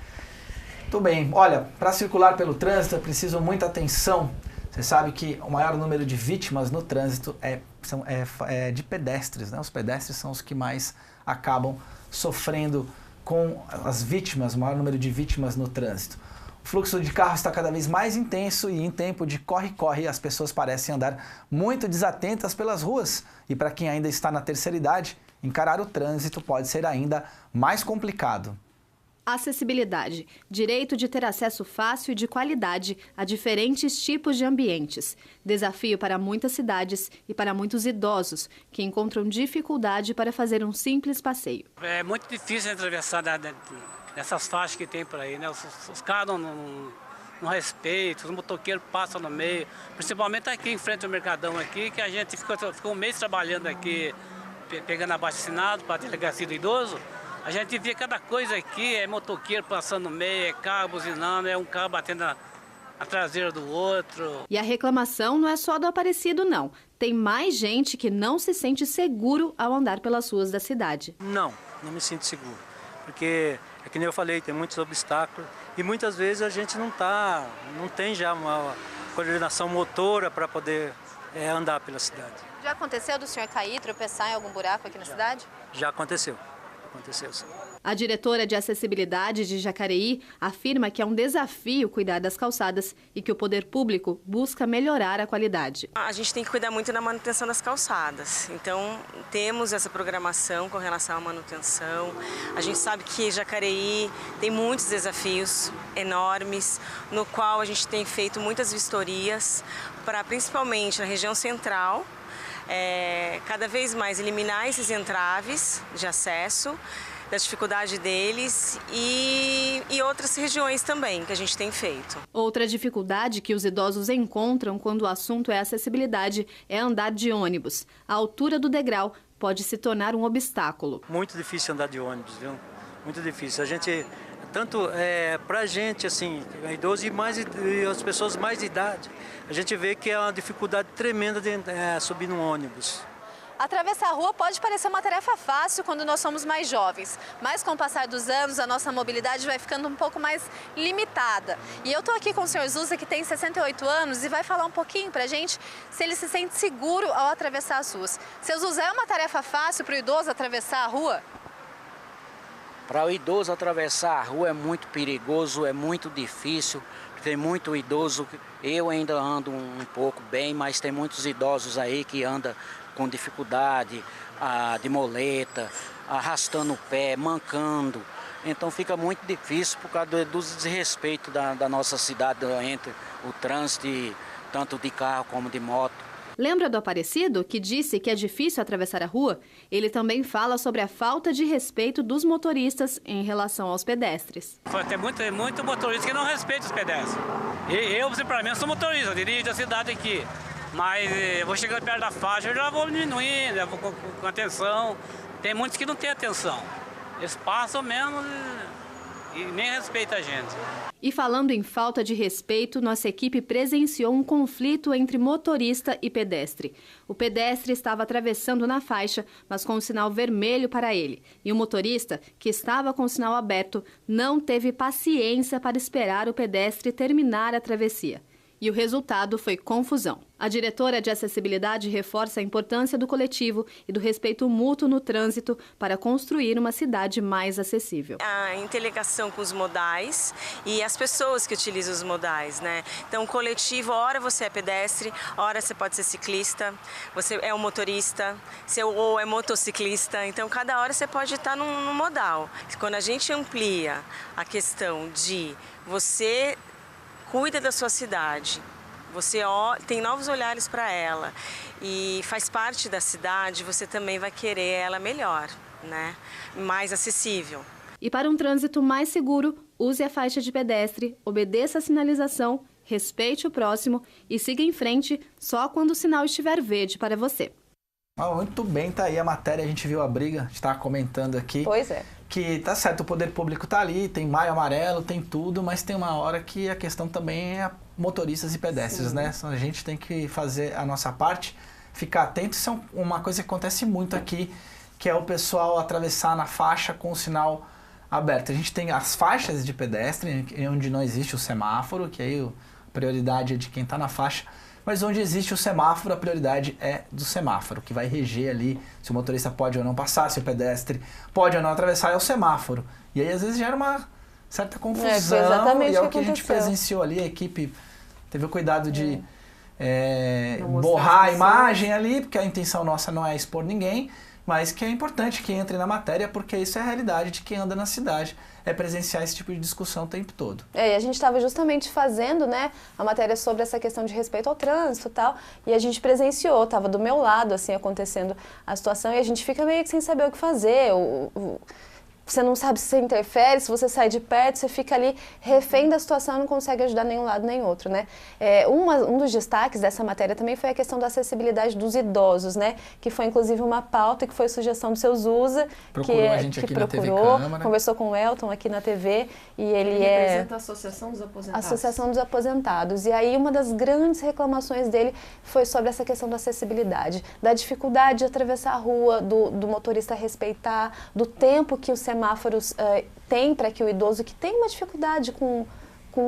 Muito bem. Olha, para circular pelo trânsito é preciso muita atenção. Você sabe que o maior número de vítimas no trânsito é de pedestres, né? Os pedestres são os que mais acabam sofrendo com as vítimas, o maior número de vítimas no trânsito. O fluxo de carros está cada vez mais intenso e em tempo de corre-corre as pessoas parecem andar muito desatentas pelas ruas. E para quem ainda está na terceira idade, encarar o trânsito pode ser ainda mais complicado. Acessibilidade. Direito de ter acesso fácil e de qualidade a diferentes tipos de ambientes. Desafio para muitas cidades e para muitos idosos que encontram dificuldade para fazer um simples passeio. É muito difícil atravessar essas faixas que tem por aí, né? Os carros não respeitam, os motoqueiros passam no meio. Principalmente aqui em frente ao Mercadão aqui, que a gente ficou um mês trabalhando aqui, pegando abaixo-assinado para a delegacia do idoso. A gente via cada coisa aqui, é motoqueiro passando no meio, é carro buzinando, é um carro batendo a traseira do outro. E a reclamação não é só do Aparecido, não. Tem mais gente que não se sente seguro ao andar pelas ruas da cidade. Não me sinto seguro. Porque, é que nem eu falei, tem muitos obstáculos e muitas vezes a gente não tem já uma coordenação motora para poder andar pela cidade. Já aconteceu do senhor cair, tropeçar em algum buraco aqui na cidade? Já aconteceu. Aconteceu, sim. A diretora de acessibilidade de Jacareí afirma que é um desafio cuidar das calçadas e que o poder público busca melhorar a qualidade. A gente tem que cuidar muito da manutenção das calçadas, então temos essa programação com relação à manutenção. A gente sabe que Jacareí tem muitos desafios enormes, no qual a gente tem feito muitas vistorias para, principalmente na região central, cada vez mais eliminar esses entraves de acesso, da dificuldade deles e outras regiões também que a gente tem feito. Outra dificuldade que os idosos encontram quando o assunto é acessibilidade é andar de ônibus. A altura do degrau pode se tornar um obstáculo. Muito difícil andar de ônibus, viu? Muito difícil. A gente, tanto pra gente, assim, idoso e as pessoas mais de idade, a gente vê que é uma dificuldade tremenda de subir num ônibus. Atravessar a rua pode parecer uma tarefa fácil quando nós somos mais jovens, mas com o passar dos anos a nossa mobilidade vai ficando um pouco mais limitada. E eu estou aqui com o senhor Zusa, que tem 68 anos, e vai falar um pouquinho pra gente se ele se sente seguro ao atravessar as ruas. Seu Zusa, é uma tarefa fácil para o idoso atravessar a rua? Para o idoso atravessar a rua é muito perigoso, é muito difícil. Tem muito idoso, eu ainda ando um pouco bem, mas tem muitos idosos aí que andam com dificuldade, de moleta, arrastando o pé, mancando. Então fica muito difícil por causa do desrespeito da nossa cidade entre o trânsito, tanto de carro como de moto. Lembra do Aparecido, que disse que é difícil atravessar a rua? Ele também fala sobre a falta de respeito dos motoristas em relação aos pedestres. Tem muito motorista que não respeita os pedestres. Eu, principalmente, sou motorista, eu dirijo a cidade aqui. Mas eu vou chegando perto da faixa, eu já vou diminuindo, já vou com atenção. Tem muitos que não têm atenção. Eles passam mesmo e nem respeitam a gente. E falando em falta de respeito, nossa equipe presenciou um conflito entre motorista e pedestre. O pedestre estava atravessando na faixa, mas com o sinal vermelho para ele. E o motorista, que estava com o sinal aberto, não teve paciência para esperar o pedestre terminar a travessia. E o resultado foi confusão. A diretora de acessibilidade reforça a importância do coletivo e do respeito mútuo no trânsito para construir uma cidade mais acessível. A interligação com os modais e as pessoas que utilizam os modais, né? Então, o coletivo, hora você é pedestre, hora você pode ser ciclista, você é um motorista, ou é motociclista. Então, cada hora você pode estar num modal. Quando a gente amplia a questão de você cuida da sua cidade, você tem novos olhares para ela e faz parte da cidade, você também vai querer ela melhor, né? Mais acessível. E para um trânsito mais seguro, use a faixa de pedestre, obedeça a sinalização, respeite o próximo e siga em frente só quando o sinal estiver verde para você. Muito bem, tá aí a matéria, a gente viu a briga, a gente estava comentando aqui. Pois é. Que tá certo, o poder público tá ali, tem maio amarelo, tem tudo, mas tem uma hora que a questão também é motoristas e pedestres, sim, né? A gente tem que fazer a nossa parte, ficar atento. Isso é uma coisa que acontece muito aqui, que é o pessoal atravessar na faixa com o sinal aberto. A gente tem as faixas de pedestre, onde não existe o semáforo, que aí a prioridade é de quem tá na faixa. Mas onde existe o semáforo, a prioridade é do semáforo, que vai reger ali se o motorista pode ou não passar, se o pedestre pode ou não atravessar, é o semáforo. E aí, às vezes, gera uma certa confusão, exatamente e é o que a gente presenciou ali, a equipe teve o cuidado de borrar a imagem ali, porque a intenção nossa não é expor ninguém, mas que é importante que entre na matéria, porque isso é a realidade de quem anda na cidade, é presenciar esse tipo de discussão o tempo todo. E a gente estava justamente fazendo, né, a matéria sobre essa questão de respeito ao trânsito e tal, e a gente presenciou, estava do meu lado, assim, acontecendo a situação, e a gente fica meio que sem saber o que fazer, você não sabe se você interfere, se você sai de perto, você fica ali refém da situação e não consegue ajudar nem um lado nem outro, né? Um dos destaques dessa matéria também foi a questão da acessibilidade dos idosos, né? Que foi inclusive uma pauta que foi sugestão do seu Zusa, que procurou, conversou com o Elton aqui na TV, e ele representa a Associação dos Aposentados. Associação dos Aposentados. E aí uma das grandes reclamações dele foi sobre essa questão da acessibilidade, da dificuldade de atravessar a rua, do motorista respeitar, do tempo que o semáforos tem para que o idoso que tem uma dificuldade com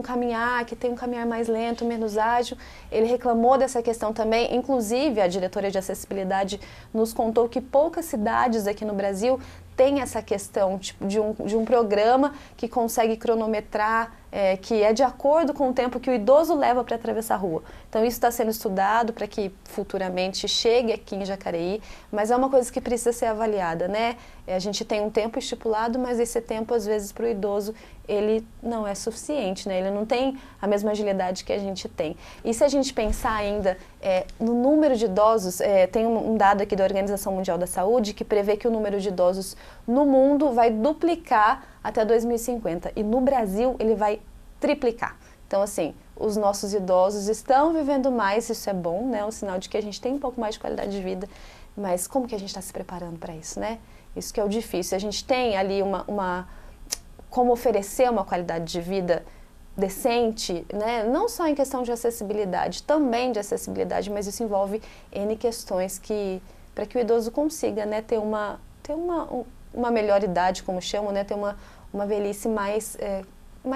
caminhar, que tem um caminhar mais lento, menos ágil, ele reclamou dessa questão também. Inclusive, a diretora de acessibilidade nos contou que poucas cidades aqui no Brasil têm essa questão tipo, de um programa que consegue cronometrar, que é de acordo com o tempo que o idoso leva para atravessar a rua. Então, isso está sendo estudado para que futuramente chegue aqui em Jacareí, mas é uma coisa que precisa ser avaliada, né? A gente tem um tempo estipulado, mas esse tempo, às vezes, para o idoso, ele não é suficiente, né? Ele não tem a mesma agilidade que a gente tem. E se a gente pensar ainda no número de idosos, tem um dado aqui da Organização Mundial da Saúde que prevê que o número de idosos no mundo vai duplicar até 2050. E no Brasil, ele vai triplicar. Então, assim, os nossos idosos estão vivendo mais, isso é bom, né? É um sinal de que a gente tem um pouco mais de qualidade de vida. Mas como que a gente está se preparando para isso, né? Isso que é o difícil. A gente tem ali como oferecer uma qualidade de vida decente, né? Não só em questão de acessibilidade, também de acessibilidade, mas isso envolve N questões para que o idoso consiga, né, ter uma melhor idade, como chamam, né, ter uma velhice mais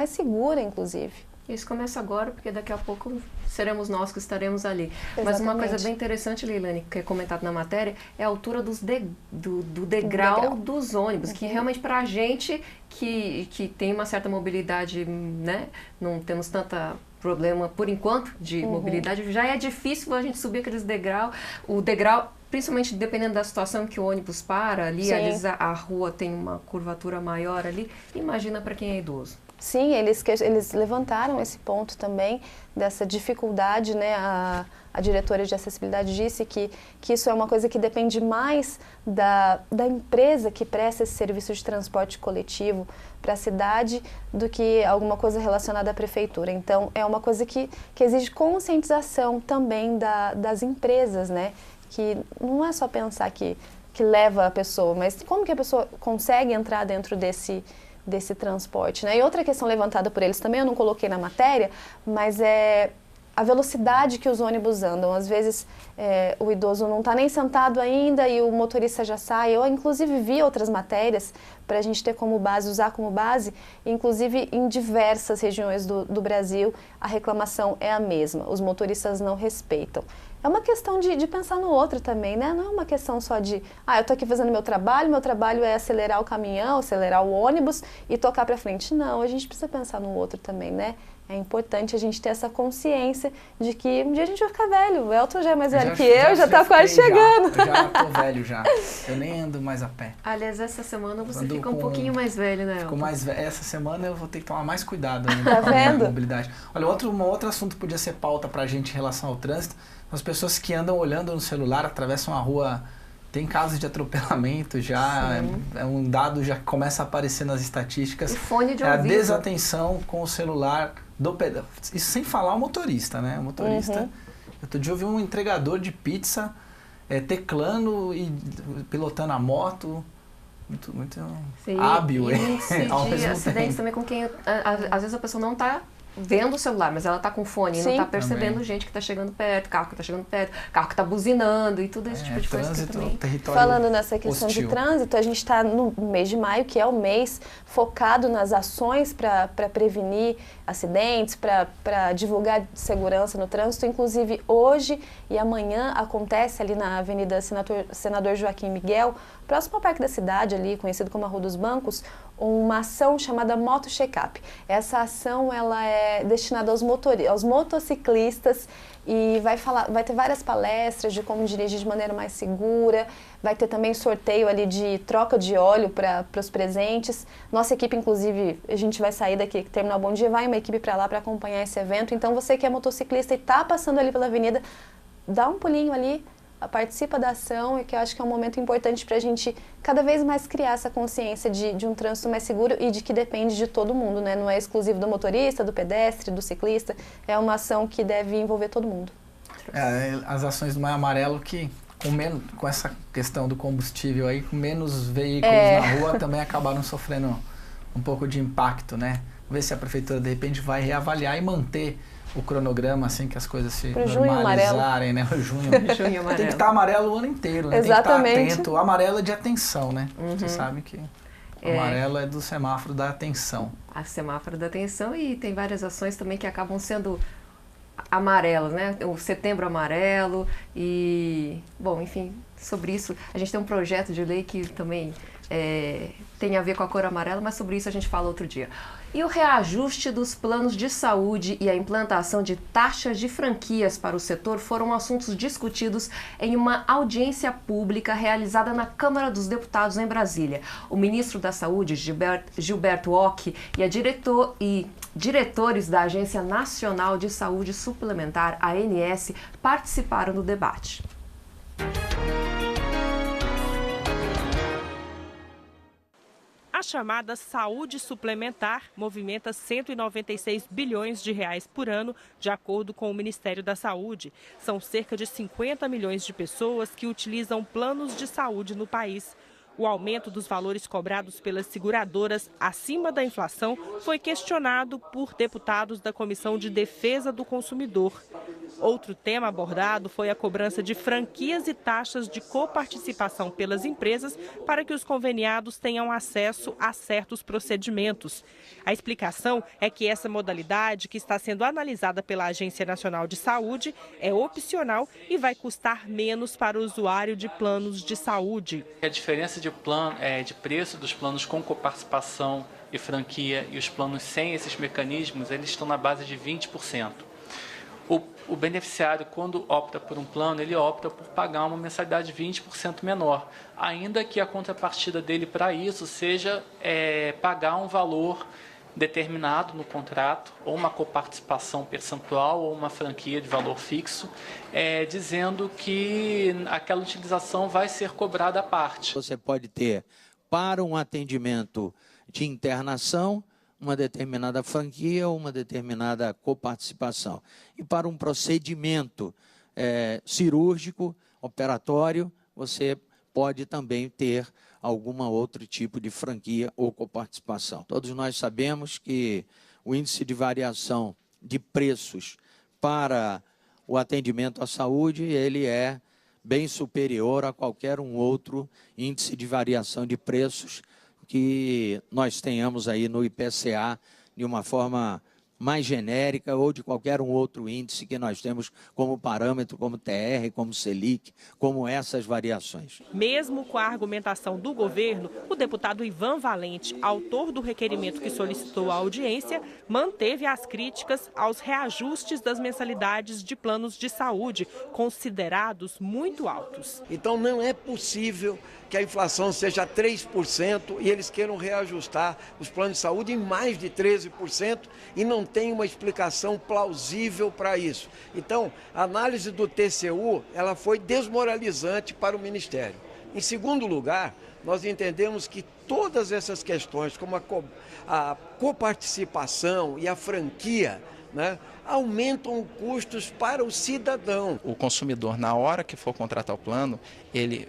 segura, inclusive. Isso começa agora, porque daqui a pouco seremos nós que estaremos ali. Exatamente. Mas uma coisa bem interessante, Leilane, que é comentado na matéria, é a altura do degrau dos ônibus, que realmente para a gente que tem uma certa mobilidade, né, não temos tanta problema, por enquanto, de mobilidade, já é difícil a gente subir aqueles degraus. O degrau, principalmente dependendo da situação que o ônibus para ali, às vezes a rua tem uma curvatura maior ali, imagina para quem é idoso. Sim, eles levantaram esse ponto também, dessa dificuldade, né? A diretora de acessibilidade disse que isso é uma coisa que depende mais da empresa que presta esse serviço de transporte coletivo para a cidade do que alguma coisa relacionada à prefeitura. Então, é uma coisa que exige conscientização também das empresas, né? Que não é só pensar que leva a pessoa, mas como que a pessoa consegue entrar dentro desse transporte, né? E outra questão levantada por eles também, eu não coloquei na matéria, mas é a velocidade que os ônibus andam. Às vezes o idoso não está nem sentado ainda e o motorista já sai. Eu, inclusive, vi outras matérias para a gente ter como base, usar como base, inclusive em diversas regiões do Brasil, a reclamação é a mesma, os motoristas não respeitam. É uma questão de pensar no outro também, né? Não é uma questão só de, eu tô aqui fazendo meu trabalho é acelerar o caminhão, acelerar o ônibus e tocar para frente. Não, a gente precisa pensar no outro também, né? É importante a gente ter essa consciência de que um dia a gente vai ficar velho. O Elton já é mais velho que eu, já tá quase chegando. Eu já tô velho já. Eu nem ando mais a pé. Aliás, essa semana você fica um pouquinho mais velho, né, Elton? Fico mais velho. Essa semana eu vou ter que tomar mais cuidado ainda tá com a minha vendo? mobilidade. Olha, outro assunto que podia ser pauta pra gente em relação ao trânsito, as pessoas que andam olhando no celular, atravessam a rua. Tem casos de atropelamento já, é um dado já que começa a aparecer nas estatísticas. E fone de ouvido. ouvido. A desatenção com o celular do pedal. Isso sem falar o motorista, né? O motorista. Outro dia eu vi um entregador de pizza teclando e pilotando a moto. Muito hábil. E acidentes também com quem, às vezes a pessoa não está vendo o celular, mas ela tá com fone e não tá percebendo também. Gente que tá chegando perto, carro que tá chegando perto, carro que tá buzinando e tudo esse tipo de coisa que também... Falando nessa questão hostil. de trânsito, a gente está no mês de maio, que é o mês focado nas ações para prevenir acidentes, para divulgar segurança no trânsito. Inclusive, hoje e amanhã acontece ali na Avenida Senador Joaquim Miguel, próximo ao Parque da Cidade, ali, conhecido como a Rua dos Bancos, uma ação chamada Moto Checkup. Essa ação ela é destinada aos motociclistas e vai ter várias palestras de como dirigir de maneira mais segura, vai ter também sorteio ali de troca de óleo para os presentes. Nossa equipe, inclusive, a gente vai sair daqui, terminar o Bom Dia, vai uma equipe para lá para acompanhar esse evento. Então, você que é motociclista e está passando ali pela avenida, dá um pulinho ali, participa da ação, e que eu acho que é um momento importante para a gente cada vez mais criar essa consciência de um trânsito mais seguro e de que depende de todo mundo, né? Não é exclusivo do motorista, do pedestre, do ciclista, é uma ação que deve envolver todo mundo. As ações do Maio Amarelo que, com essa questão do combustível aí, com menos veículos na rua, também acabaram sofrendo um pouco de impacto, né? Ver se a prefeitura, de repente, vai reavaliar e manter o cronograma, assim, que as coisas se normalizarem, né? O junho amarelo. Tem que estar amarelo o ano inteiro, né? Exatamente. Tem que estar atento. O amarelo é de atenção, né? Você sabe que o amarelo é do semáforo da atenção. A semáforo da atenção, e tem várias ações também que acabam sendo amarelas, né? O Setembro Amarelo e... Bom, enfim, sobre isso, a gente tem um projeto de lei que também tem a ver com a cor amarela, mas sobre isso a gente fala outro dia. E o reajuste dos planos de saúde e a implantação de taxas de franquias para o setor foram assuntos discutidos em uma audiência pública realizada na Câmara dos Deputados em Brasília. O ministro da Saúde, Gilberto Ock, e diretores da Agência Nacional de Saúde Suplementar, ANS, participaram do debate. A chamada saúde suplementar movimenta 196 bilhões de reais por ano, de acordo com o Ministério da Saúde. São cerca de 50 milhões de pessoas que utilizam planos de saúde no país. O aumento dos valores cobrados pelas seguradoras acima da inflação foi questionado por deputados da Comissão de Defesa do Consumidor. Outro tema abordado foi a cobrança de franquias e taxas de coparticipação pelas empresas para que os conveniados tenham acesso a certos procedimentos. A explicação é que essa modalidade, que está sendo analisada pela Agência Nacional de Saúde, é opcional e vai custar menos para o usuário de planos de saúde. A diferença de preço dos planos com coparticipação e franquia e os planos sem esses mecanismos, eles estão na base de 20%. O beneficiário, quando opta por um plano, ele opta por pagar uma mensalidade 20% menor, ainda que a contrapartida dele para isso seja pagar um valor determinado no contrato, ou uma coparticipação percentual, ou uma franquia de valor fixo, dizendo que aquela utilização vai ser cobrada à parte. Você pode ter, para um atendimento de internação, uma determinada franquia ou uma determinada coparticipação. E para um procedimento cirúrgico, operatório, você pode também ter algum outro tipo de franquia ou coparticipação. Todos nós sabemos que o índice de variação de preços para o atendimento à saúde, ele é bem superior a qualquer um outro índice de variação de preços que nós tenhamos aí no IPCA de uma forma mais genérica ou de qualquer um outro índice que nós temos como parâmetro, como TR, como Selic, como essas variações. Mesmo com a argumentação do governo, o deputado Ivan Valente, autor do requerimento que solicitou a audiência, manteve as críticas aos reajustes das mensalidades de planos de saúde, considerados muito altos. Então não é possível que a inflação seja 3% e eles queiram reajustar os planos de saúde em mais de 13% e não tem uma explicação plausível para isso. Então, a análise do TCU, ela foi desmoralizante para o Ministério. Em segundo lugar, nós entendemos que todas essas questões, como a coparticipação e a franquia, né, aumentam custos para o cidadão. O consumidor, na hora que for contratar o plano, ele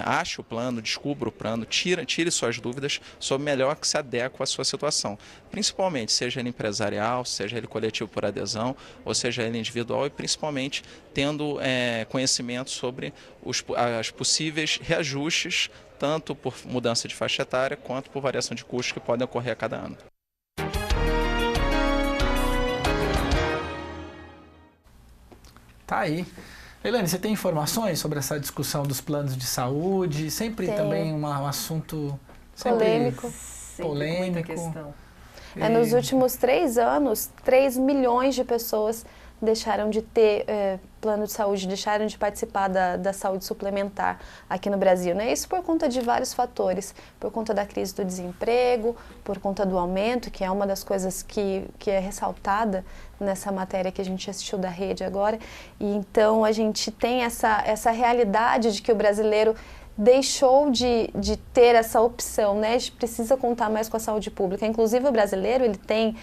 ache o plano, descubra o plano, tire suas dúvidas sobre o melhor que se adequa à sua situação. Principalmente, seja ele empresarial, seja ele coletivo por adesão, ou seja ele individual, e principalmente tendo conhecimento sobre os possíveis reajustes, tanto por mudança de faixa etária, quanto por variação de custos que podem ocorrer a cada ano. Tá aí. Elaine, você tem informações sobre essa discussão dos planos de saúde? Sempre também um assunto polêmico. Muita questão. Nos últimos 3 anos, 3 milhões de pessoas deixaram de ter plano de saúde, deixaram de participar da saúde suplementar aqui no Brasil, né? Isso por conta de vários fatores, por conta da crise do desemprego, por conta do aumento, que é uma das coisas que é ressaltada nessa matéria que a gente assistiu da Rede agora. E então a gente tem essa realidade de que o brasileiro deixou de ter essa opção, né? A gente precisa contar mais com a saúde pública. Inclusive o brasileiro, ele tem...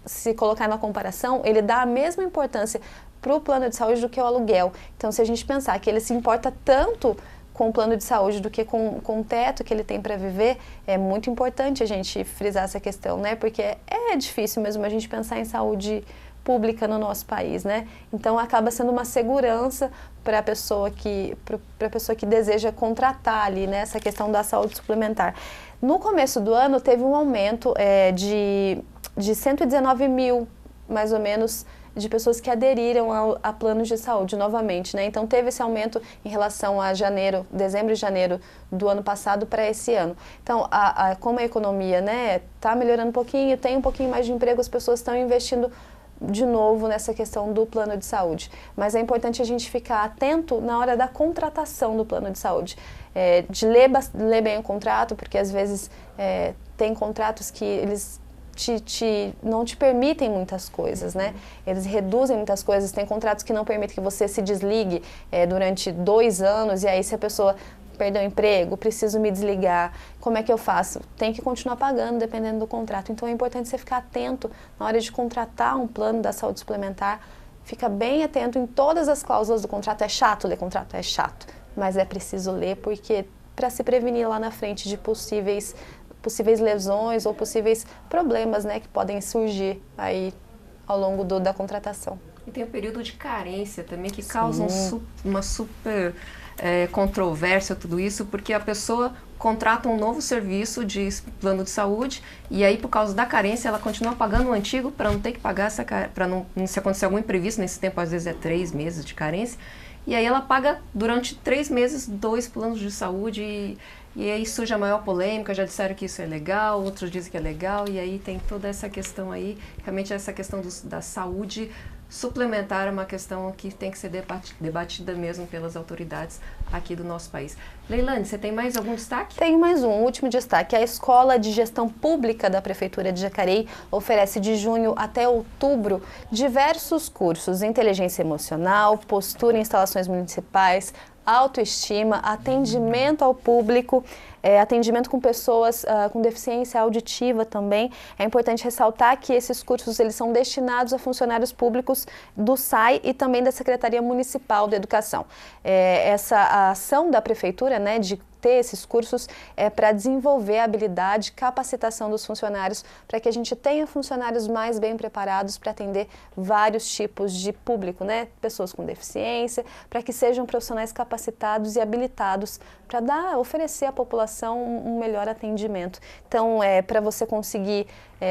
se colocar na comparação, ele dá a mesma importância para o plano de saúde do que o aluguel. Então, se a gente pensar que ele se importa tanto com o plano de saúde do que com o teto que ele tem para viver, é muito importante a gente frisar essa questão, né? Porque é difícil mesmo a gente pensar em saúde pública no nosso país, né? Então, acaba sendo uma segurança para a pessoa que deseja contratar ali, né? Essa questão da saúde suplementar. No começo do ano, teve um aumento de 119 mil, mais ou menos, de pessoas que aderiram a planos de saúde novamente, né? Então teve esse aumento em relação a dezembro e janeiro do ano passado para esse ano. Então, como a economia, né, tá melhorando um pouquinho, tem um pouquinho mais de emprego, as pessoas estão investindo de novo nessa questão do plano de saúde. Mas é importante a gente ficar atento na hora da contratação do plano de saúde, de ler bem o contrato, porque às vezes tem contratos que eles não te permitem muitas coisas, né? Eles reduzem muitas coisas, tem contratos que não permitem que você se desligue durante 2 anos, e aí se a pessoa perdeu o emprego, preciso me desligar, como é que eu faço? Tem que continuar pagando dependendo do contrato. Então é importante você ficar atento na hora de contratar um plano da saúde suplementar, fica bem atento em todas as cláusulas do contrato. É chato ler contrato? É chato, mas é preciso ler porque para se prevenir lá na frente de possíveis lesões ou possíveis problemas, né, que podem surgir aí ao longo da contratação. E tem o período de carência também, que causa uma super controvérsia, tudo isso, porque a pessoa contrata um novo serviço de plano de saúde e aí, por causa da carência, ela continua pagando o antigo para não ter que pagar para não se acontecer algum imprevisto. Nesse tempo, às vezes, é 3 meses de carência. E aí ela paga durante 3 meses 2 planos de saúde e aí surge a maior polêmica. Já disseram que isso é legal, outros dizem que é legal, e aí tem toda essa questão aí, realmente essa questão da saúde suplementar é uma questão que tem que ser debatida mesmo pelas autoridades aqui do nosso país. Leilane, você tem mais algum destaque? Tenho mais um último destaque. A Escola de Gestão Pública da Prefeitura de Jacareí oferece de junho até outubro diversos cursos: inteligência emocional, postura em instalações municipais, autoestima, atendimento ao público, atendimento com pessoas com deficiência auditiva também. É importante ressaltar que esses cursos eles são destinados a funcionários públicos do SAI e também da Secretaria Municipal de Educação. Essa ação da Prefeitura, né, de ter esses cursos é para desenvolver a habilidade, capacitação dos funcionários, para que a gente tenha funcionários mais bem preparados para atender vários tipos de público, né? Pessoas com deficiência, para que sejam profissionais capacitados e habilitados para oferecer à população um melhor atendimento. Então, para você conseguir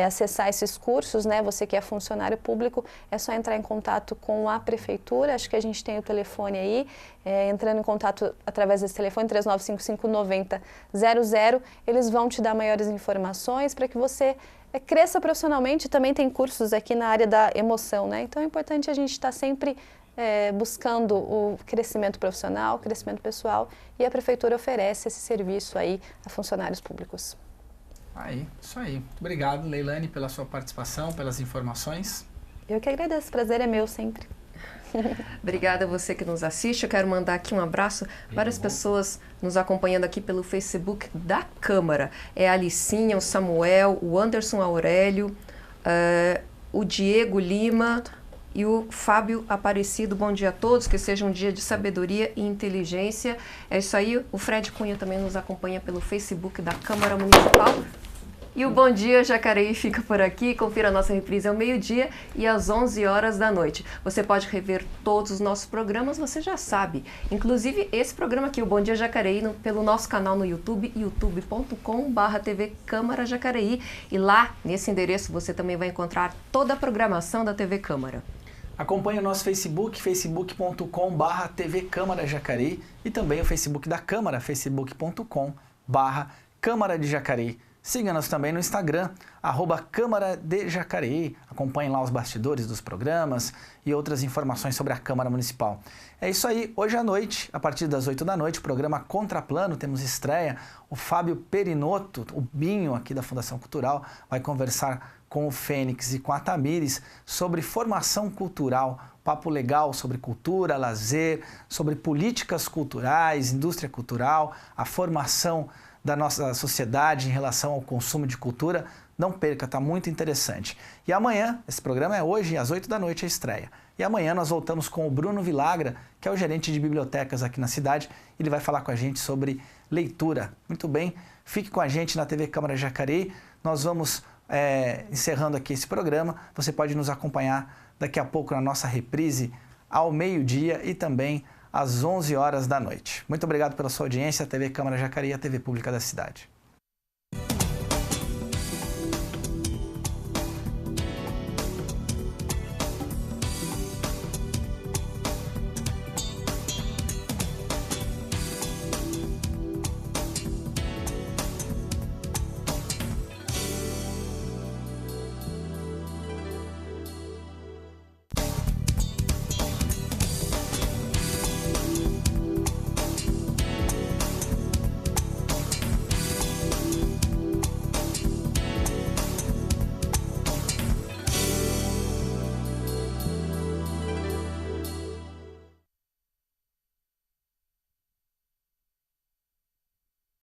acessar esses cursos, né? Você que é funcionário público, é só entrar em contato com a Prefeitura. Acho que a gente tem o telefone aí, entrando em contato através desse telefone, 3955-9000, eles vão te dar maiores informações para que você cresça profissionalmente. Também tem cursos aqui na área da emoção, né? Então é importante a gente estar sempre buscando o crescimento profissional, crescimento pessoal, e a Prefeitura oferece esse serviço aí a funcionários públicos. Aí, isso aí. Muito obrigado, Leilane, pela sua participação, pelas informações. Eu que agradeço, o prazer é meu sempre. Obrigada a você que nos assiste. Eu quero mandar aqui um abraço para as pessoas nos acompanhando aqui pelo Facebook da Câmara. É a Alicinha, o Samuel, o Anderson Aurélio, o Diego Lima e o Fábio Aparecido. Bom dia a todos, que seja um dia de sabedoria e inteligência. É isso aí. O Fred Cunha também nos acompanha pelo Facebook da Câmara Municipal. E o Bom Dia Jacareí fica por aqui. Confira a nossa reprise ao meio-dia e às 11 horas da noite. Você pode rever todos os nossos programas, você já sabe. Inclusive esse programa aqui, o Bom Dia Jacareí, pelo nosso canal no YouTube, youtube.com/TV Câmara Jacareí. E lá, nesse endereço, você também vai encontrar toda a programação da TV Câmara. Acompanhe o nosso Facebook, facebook.com/TV Câmara Jacareí, e também o Facebook da Câmara, facebook.com/Câmara de Jacareí. Siga-nos também no Instagram, @Câmara de Jacareí. Acompanhe lá os bastidores dos programas e outras informações sobre a Câmara Municipal. É isso aí. Hoje à noite, a partir das 8 da noite, o programa Contraplano, temos estreia. O Fábio Perinotto, o Binho aqui da Fundação Cultural, vai conversar com o Fênix e com a Tamires sobre formação cultural. Papo legal sobre cultura, lazer, sobre políticas culturais, indústria cultural, a formação da nossa sociedade em relação ao consumo de cultura. Não perca, está muito interessante. E amanhã, esse programa é hoje, às 8 da noite, a estreia. E amanhã nós voltamos com o Bruno Vilagra, que é o gerente de bibliotecas aqui na cidade. Ele vai falar com a gente sobre leitura. Muito bem, fique com a gente na TV Câmara Jacareí. Nós vamos encerrando aqui esse programa. Você pode nos acompanhar daqui a pouco na nossa reprise ao meio-dia e também às 11 horas da noite. Muito obrigado pela sua audiência. A TV Câmara Jacareí, a TV Pública da cidade.